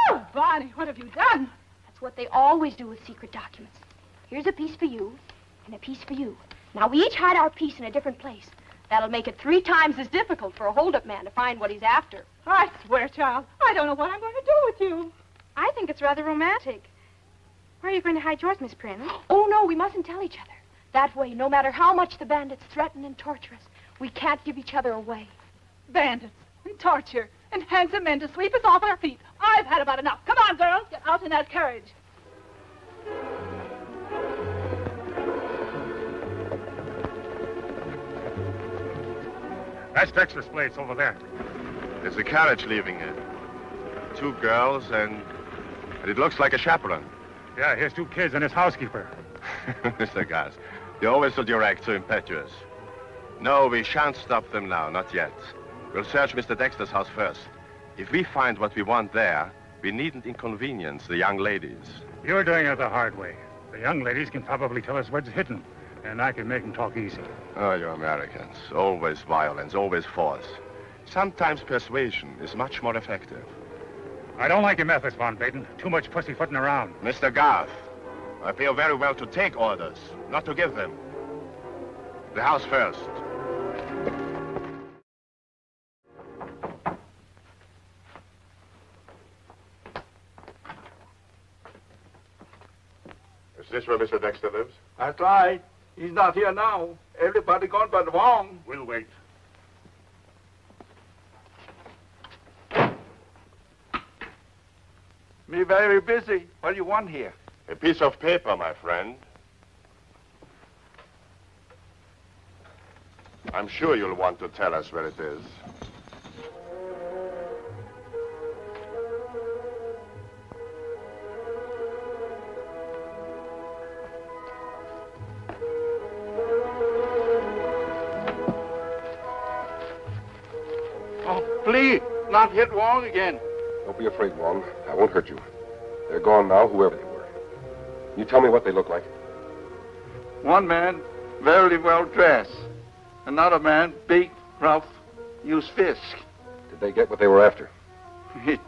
[SPEAKER 17] Oh, Bonnie, what have you done?
[SPEAKER 18] That's what they always do with secret documents. Here's a piece for you, and a piece for you. Now, we each hide our piece in a different place. That'll make it 3 times as difficult for a hold-up man to find what he's after.
[SPEAKER 17] I swear, child, I don't know what I'm going to do with you.
[SPEAKER 18] I think it's rather romantic. Where are you going to hide yours, Miss Prin? Oh, no, we mustn't tell each other. That way, no matter how much the bandits threaten and torture us, we can't give each other away.
[SPEAKER 17] Bandits and torture and handsome men to sweep us off our feet. I've had about enough. Come on, girls, get out in that carriage.
[SPEAKER 15] That's Dexter's place over there.
[SPEAKER 16] There's a carriage leaving here. 2 girls and it looks like a chaperone.
[SPEAKER 15] Yeah, here's 2 kids and his housekeeper.
[SPEAKER 16] Mr. Garth, you're always so direct, so impetuous. No, we shan't stop them now, not yet. We'll search Mr. Dexter's house first. If we find what we want there, we needn't inconvenience the young ladies.
[SPEAKER 15] You're doing it the hard way. The young ladies can probably tell us what's hidden, and I can make them talk easy.
[SPEAKER 16] Oh, you Americans. Always violence, always force. Sometimes persuasion is much more effective.
[SPEAKER 15] I don't like your methods, Von Baden. Too much pussyfooting around.
[SPEAKER 16] Mr. Garth, I feel very well to take orders, not to give them. The house first.
[SPEAKER 9] Is this where Mr. Dexter lives?
[SPEAKER 19] That's right. He's not here now. Everybody gone but Wong.
[SPEAKER 15] We'll wait.
[SPEAKER 19] Me very busy. What do you want here?
[SPEAKER 16] A piece of paper, my friend. I'm sure you'll want to tell us where it is.
[SPEAKER 19] Oh, please, not hit Wong again.
[SPEAKER 2] Don't be afraid, Wong. I won't hurt you. They're gone now, whoever they were. Can you tell me what they look like?
[SPEAKER 19] One man, very well dressed. Another man, big, rough, use fist.
[SPEAKER 2] Did they get what they were after?
[SPEAKER 19] He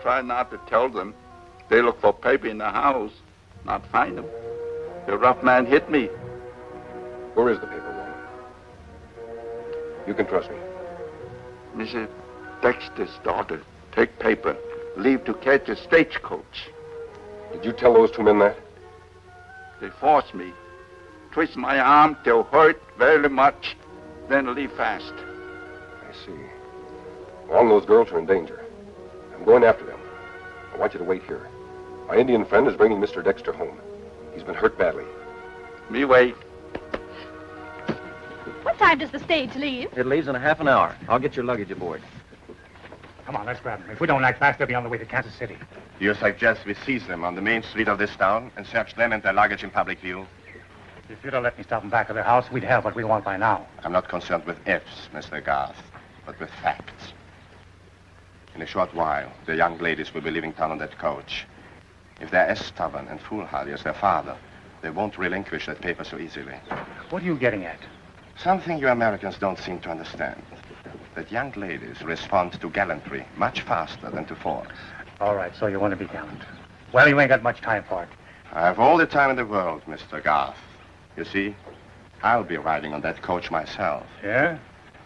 [SPEAKER 19] tried not to tell them. They look for paper in the house, not find them. The rough man hit me.
[SPEAKER 2] Where is the paper, Wong? You can trust me.
[SPEAKER 19] Mrs. Dexter's daughter, take paper, leave to catch a stagecoach.
[SPEAKER 2] Did you tell those 2 men that?
[SPEAKER 19] They forced me. Twist my arm till hurt very much, then leave fast.
[SPEAKER 2] I see. Wong, those girls are in danger. I'm going after them. I want you to wait here. My Indian friend is bringing Mr. Dexter home. He's been hurt badly.
[SPEAKER 19] Me wait.
[SPEAKER 17] What time does the stage leave?
[SPEAKER 13] It leaves in a half an hour. I'll get your luggage aboard.
[SPEAKER 15] Come on, let's grab them. If we don't act fast, they'll be on the way to Kansas City.
[SPEAKER 16] You suggest we seize them on the main street of this town and search them and their luggage in public view?
[SPEAKER 15] If you'd have let me stop them back at their house, we'd have what we want by now.
[SPEAKER 16] I'm not concerned with ifs, Mr. Garth, but with facts. In a short while, the young ladies will be leaving town on that coach. If they're as stubborn and foolhardy as their father, they won't relinquish that paper so easily.
[SPEAKER 15] What are you getting at?
[SPEAKER 16] Something you Americans don't seem to understand. That young ladies respond to gallantry much faster than to force.
[SPEAKER 15] All right, so you want to be gallant. Well, you ain't got much time for it.
[SPEAKER 16] I have all the time in the world, Mr. Garth. You see, I'll be riding on that coach myself.
[SPEAKER 15] Yeah?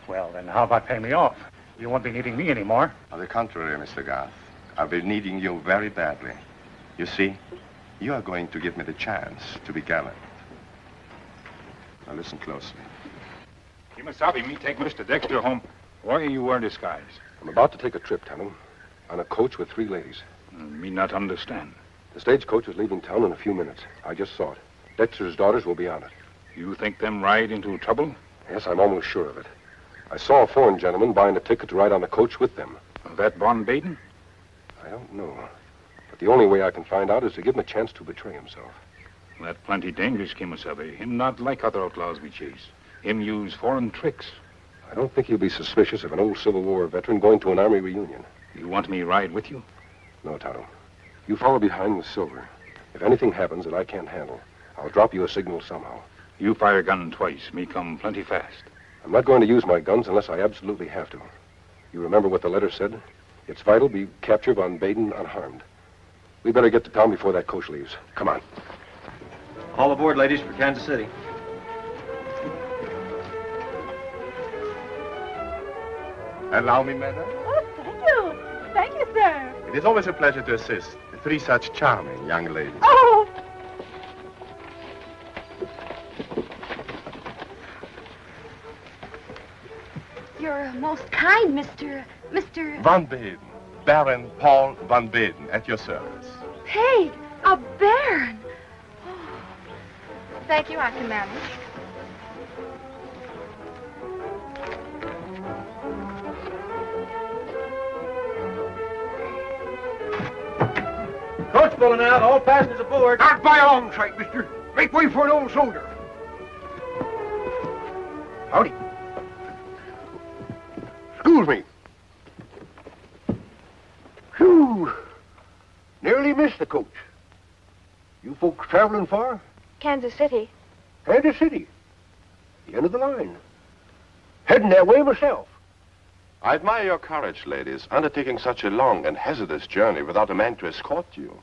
[SPEAKER 15] Well, then how about paying me off? You won't be needing me anymore.
[SPEAKER 16] On the contrary, Mr. Garth, I'll be needing you very badly. You see, you are going to give me the chance to be gallant. Now listen closely.
[SPEAKER 1] Kimasabi, me take Mr. Dexter home. Why are you wearing disguise?
[SPEAKER 2] I'm about to take a trip, Tonto, on a coach with 3 ladies.
[SPEAKER 1] Me not understand.
[SPEAKER 2] The stagecoach is leaving town in a few minutes. I just saw it. Dexter's daughters will be on it.
[SPEAKER 1] You think them ride into trouble?
[SPEAKER 2] Yes, I'm almost sure of it. I saw a foreign gentleman buying a ticket to ride on the coach with them.
[SPEAKER 1] That Von Baden?
[SPEAKER 2] I don't know. But the only way I can find out is to give him a chance to betray himself.
[SPEAKER 1] That plenty dangerous, Kimasabi. Him not like other outlaws we chase. Him use foreign tricks.
[SPEAKER 2] I don't think he'll be suspicious of an old Civil War veteran going to an army reunion.
[SPEAKER 1] You want me ride with you?
[SPEAKER 2] No, Tonto. You follow behind with Silver. If anything happens that I can't handle, I'll drop you a signal somehow.
[SPEAKER 1] You fire gun twice. Me come plenty fast.
[SPEAKER 2] I'm not going to use my guns unless I absolutely have to. You remember what the letter said? It's vital we capture Von Baden unharmed. We better get to town before that coach leaves. Come on.
[SPEAKER 13] All aboard, ladies, for Kansas City.
[SPEAKER 16] Allow me, madam.
[SPEAKER 17] Oh, thank you. Thank you, sir.
[SPEAKER 16] It is always a pleasure to assist three such charming young ladies.
[SPEAKER 17] Oh!
[SPEAKER 18] You're most kind, Mr.
[SPEAKER 16] Von Baden. Baron Paul Von Baden, at your service.
[SPEAKER 18] Peg, a baron. Oh. Thank you, I can manage.
[SPEAKER 13] Coach pulling out. All passengers aboard.
[SPEAKER 7] Not by a long sight, mister. Make way for an old soldier. Howdy. Excuse me. Phew. Nearly missed the coach. You folks traveling far?
[SPEAKER 18] Kansas City.
[SPEAKER 7] Kansas City. The end of the line. Heading that way myself.
[SPEAKER 8] I admire your courage, ladies, undertaking such a long and hazardous journey without a man to escort you.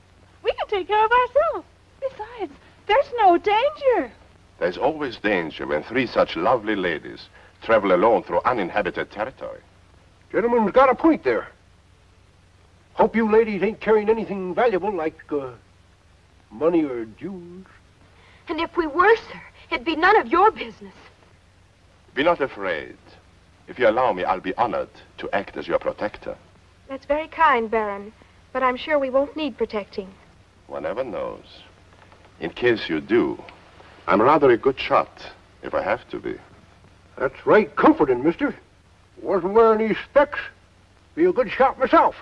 [SPEAKER 17] We can take care of ourselves. Besides, there's no danger.
[SPEAKER 8] There's always danger when three such lovely ladies travel alone through uninhabited territory.
[SPEAKER 7] Gentleman's got a point there. Hope you ladies ain't carrying anything valuable like, money or jewels.
[SPEAKER 18] And if we were, sir, it'd be none of your business.
[SPEAKER 8] Be not afraid. If you allow me, I'll be honored to act as your protector.
[SPEAKER 18] That's very kind, Baron, but I'm sure we won't need protecting.
[SPEAKER 8] One never knows. In case you do, I'm rather a good shot, if I have to be.
[SPEAKER 7] That's right comforting, mister. Wasn't wearing these specs. Be a good shot myself.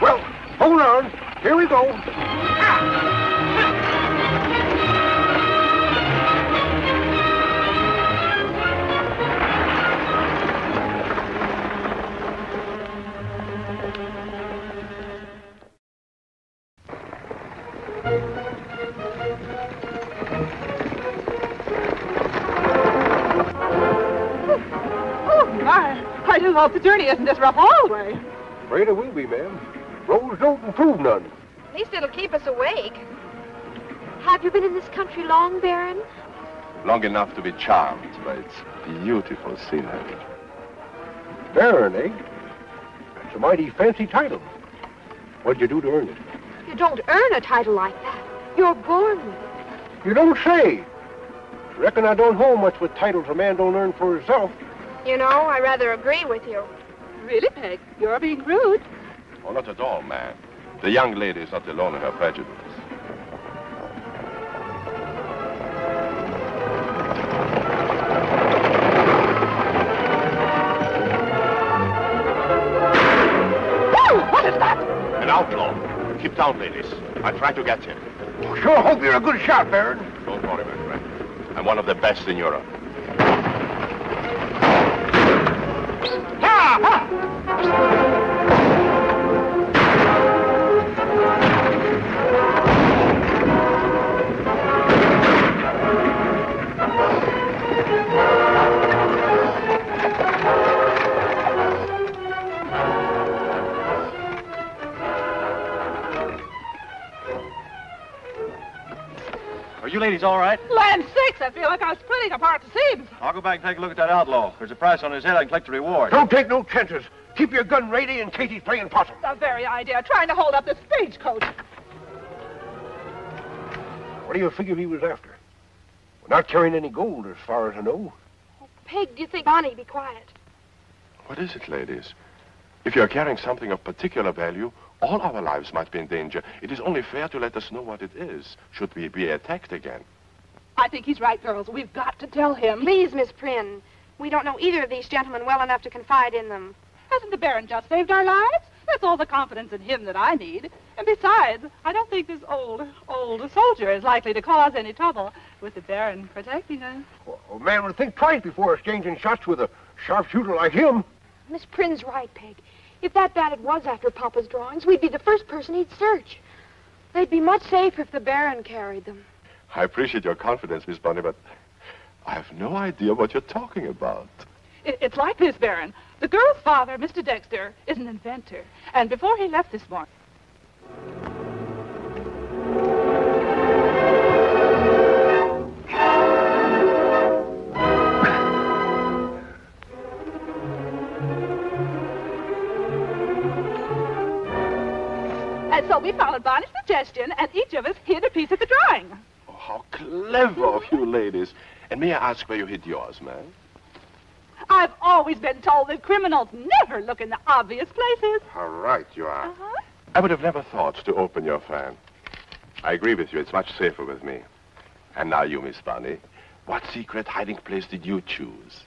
[SPEAKER 7] Well, hold on. Here we go.
[SPEAKER 17] I do hope the journey isn't as rough all the way.
[SPEAKER 7] Afraid it will be, ma'am. Roads don't improve none.
[SPEAKER 18] At least it'll keep us awake. Have you been in this country long, Baron?
[SPEAKER 8] Long enough to be charmed by its beautiful scenery.
[SPEAKER 7] Baron, eh? That's a mighty fancy title. What'd you do to earn it?
[SPEAKER 18] You don't earn a title like that. You're born with it.
[SPEAKER 7] You don't say. Reckon I don't hold much with titles a man don't earn for himself.
[SPEAKER 18] You know, I rather agree with you.
[SPEAKER 17] Really, Peg? You're being rude.
[SPEAKER 8] Oh, not at all, ma'am. The young lady is not alone in her prejudice.
[SPEAKER 17] What is that?
[SPEAKER 8] An outlaw. Keep down, ladies. I'll try to get him.
[SPEAKER 7] Sure hope you're a good shot, Baron.
[SPEAKER 8] Don't worry, my friend. I'm one of the best in Europe.
[SPEAKER 13] Are you ladies all right?
[SPEAKER 17] Land sakes, I feel like I was splitting apart the seams.
[SPEAKER 13] I'll go back and take a look at that outlaw. If there's a price on his head, I can collect the reward.
[SPEAKER 7] Don't take no chances. Keep your gun ready in case he's playing possum.
[SPEAKER 17] The very idea, trying to hold up this stagecoach.
[SPEAKER 7] What do you figure he was after? We're not carrying any gold, as far as I know.
[SPEAKER 18] Peg, do you think Bonnie be quiet?
[SPEAKER 8] What is it, ladies? If you're carrying something of particular value, all our lives might be in danger. It is only fair to let us know what it is, should we be attacked again.
[SPEAKER 17] I think he's right, girls. We've got to tell him.
[SPEAKER 18] Please, Miss Prynne. We don't know either of these gentlemen well enough to confide in them.
[SPEAKER 17] Hasn't the Baron just saved our lives? That's all the confidence in him that I need. And besides, I don't think this old soldier is likely to cause any trouble with the Baron protecting us.
[SPEAKER 7] Well, a man would think twice before exchanging shots with a sharpshooter like him.
[SPEAKER 18] Miss Prynne's right, Peg. If that bandit was after Papa's drawings, we'd be the first person he'd search. They'd be much safer if the Baron carried them.
[SPEAKER 20] I appreciate your confidence, Miss Bunny, but I have no idea what you're talking about.
[SPEAKER 17] It's like this, Baron. The girl's father, Mr. Dexter, is an inventor. And before he left this morning... And so we followed Bonnie's suggestion, and each of us hid a piece of the drawing.
[SPEAKER 20] Oh, how clever of you ladies. And may I ask where you hid yours, ma'am?
[SPEAKER 17] I've always been told that criminals never look in the obvious places.
[SPEAKER 20] How right you are. I would have never thought to open your fan. I agree with you. It's much safer with me. And now you, Miss Bunny. What secret hiding place did you choose?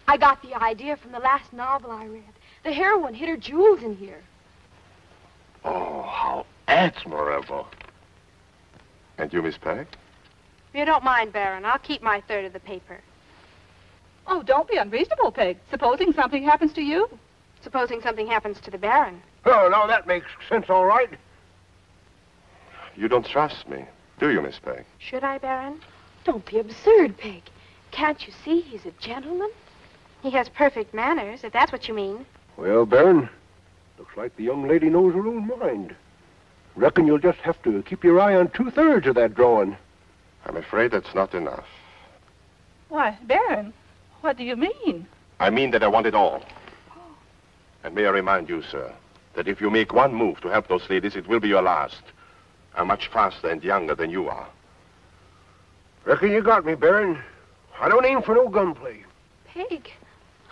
[SPEAKER 18] I got the idea from the last novel I read. The heroine hid her jewels in here.
[SPEAKER 20] Oh, how admirable. And you, Miss Peg?
[SPEAKER 21] If you don't mind, Baron, I'll keep my third of the paper.
[SPEAKER 17] Oh, don't be unreasonable, Peg. Supposing something happens to you?
[SPEAKER 21] Supposing something happens to the Baron.
[SPEAKER 7] Oh, now that makes sense, all right.
[SPEAKER 20] You don't trust me, do you, Miss Peg?
[SPEAKER 21] Should I, Baron?
[SPEAKER 18] Don't be absurd, Peg. Can't you see he's a gentleman?
[SPEAKER 21] He has perfect manners, if that's what you mean.
[SPEAKER 7] Well, Baron, looks like the young lady knows her own mind. Reckon you'll just have to keep your eye on 2/3 of that drawing.
[SPEAKER 20] I'm afraid that's not enough.
[SPEAKER 17] Why, Baron, what do you mean?
[SPEAKER 20] I mean that I want it all. And may I remind you, sir, that if you make one move to help those ladies, it will be your last. I'm much faster and younger than you are.
[SPEAKER 7] Reckon you got me, Baron. I don't aim for no gunplay.
[SPEAKER 18] Peg,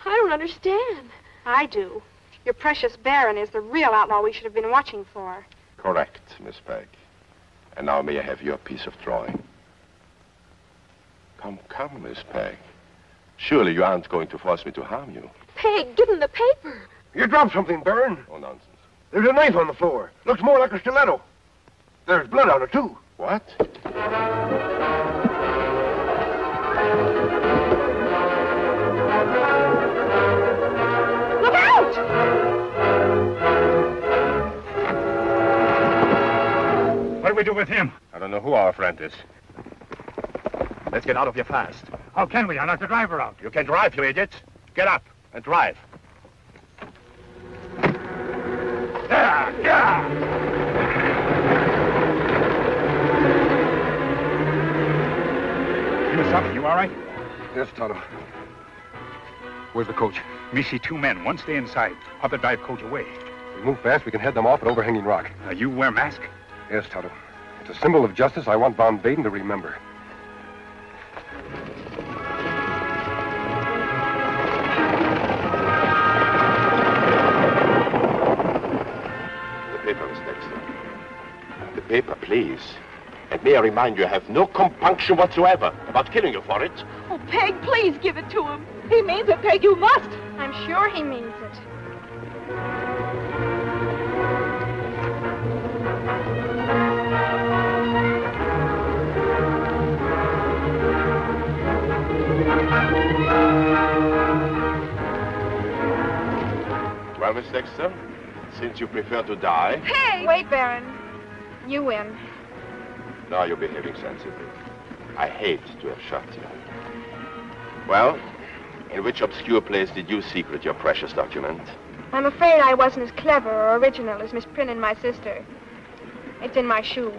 [SPEAKER 18] I don't understand.
[SPEAKER 21] I do. Your precious Baron is the real outlaw we should have been watching for.
[SPEAKER 20] Correct, Miss Peg. And now may I have your piece of drawing? Come, Miss Peg. Surely you aren't going to force me to harm you.
[SPEAKER 18] Peg, give him the paper.
[SPEAKER 7] You dropped something, Baron.
[SPEAKER 20] Oh, nonsense.
[SPEAKER 7] There's a knife on the floor. Looks more like a stiletto. There's blood on it, too.
[SPEAKER 20] What?
[SPEAKER 18] Look out!
[SPEAKER 15] What do we do with him?
[SPEAKER 16] I don't know who our friend is. Let's get out of here fast.
[SPEAKER 15] How can we? I'll knock the driver out.
[SPEAKER 16] You can drive, you idiots. Get up and drive.
[SPEAKER 15] Misabi, you all right?
[SPEAKER 2] Yes, Tonto. Where's the coach?
[SPEAKER 15] Me see two men. One stay inside. Other drive coach away.
[SPEAKER 2] If we move fast, we can head them off at overhanging rock.
[SPEAKER 15] You wear mask?
[SPEAKER 2] Yes, Tonto. It's a symbol of justice I want Von Baden to remember.
[SPEAKER 20] The paper, Miss Dexter. The paper, please. And may I remind you, I have no compunction whatsoever about killing you for it.
[SPEAKER 18] Oh, Peg, please give it to him.
[SPEAKER 17] He means it, Peg. You must.
[SPEAKER 21] I'm sure he means it.
[SPEAKER 20] Well, Miss Dexter, since you prefer to die...
[SPEAKER 21] Hey! Wait, Baron. You win.
[SPEAKER 20] Now you're behaving sensibly. I hate to have shot you. Well, in which obscure place did you secret your precious document?
[SPEAKER 21] I'm afraid I wasn't as clever or original as Miss Prynne and my sister. It's in my shoe.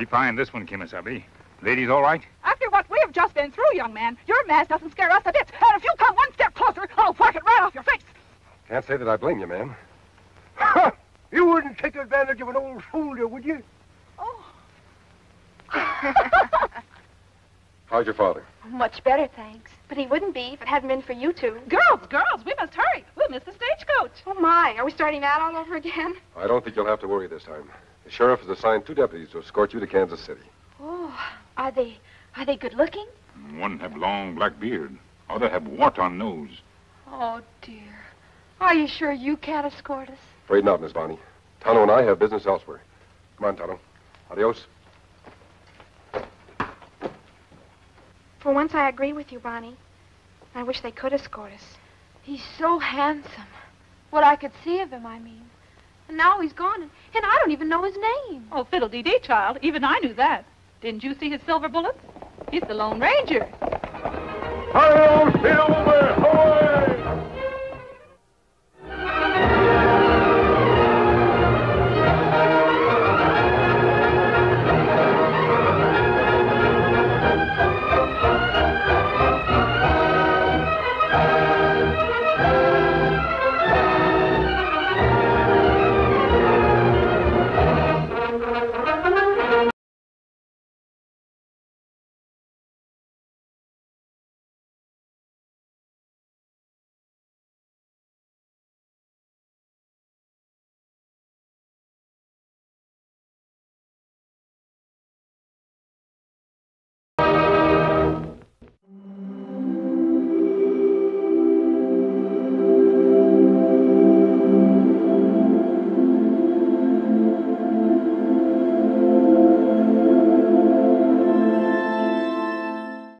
[SPEAKER 15] Find this one, Kimasabi. Ladies all right?
[SPEAKER 17] After what we have just been through, young man, your mask doesn't scare us a bit. And if you come one step closer, I'll whack it right off your face.
[SPEAKER 2] Can't say that I blame you, ma'am.
[SPEAKER 4] You wouldn't take advantage of an old soldier, would you?
[SPEAKER 2] How's your father?
[SPEAKER 21] Much better, thanks. But he wouldn't be if it hadn't been for you two.
[SPEAKER 17] Girls, we must hurry. We'll miss the stagecoach.
[SPEAKER 21] Oh, my. Are we starting that all over again?
[SPEAKER 2] I don't think you'll have to worry this time. The sheriff has assigned 2 deputies to escort you to Kansas City.
[SPEAKER 21] Oh, are they good looking?
[SPEAKER 1] One have long black beard. Other have wart on nose.
[SPEAKER 21] Oh, dear. Are you sure you can't escort us?
[SPEAKER 2] Afraid not, Miss Bonnie. Tonto and I have business elsewhere. Come on, Tonto. Adios.
[SPEAKER 21] For once, I agree with you, Bonnie. I wish they could escort us. He's so handsome. What I could see of him, I mean. And now he's gone, and I don't even know his name.
[SPEAKER 17] Oh, fiddle-dee-dee, child. Even I knew that. Didn't you see his silver bullets? He's the Lone Ranger.
[SPEAKER 4] Hi-yo, Bill!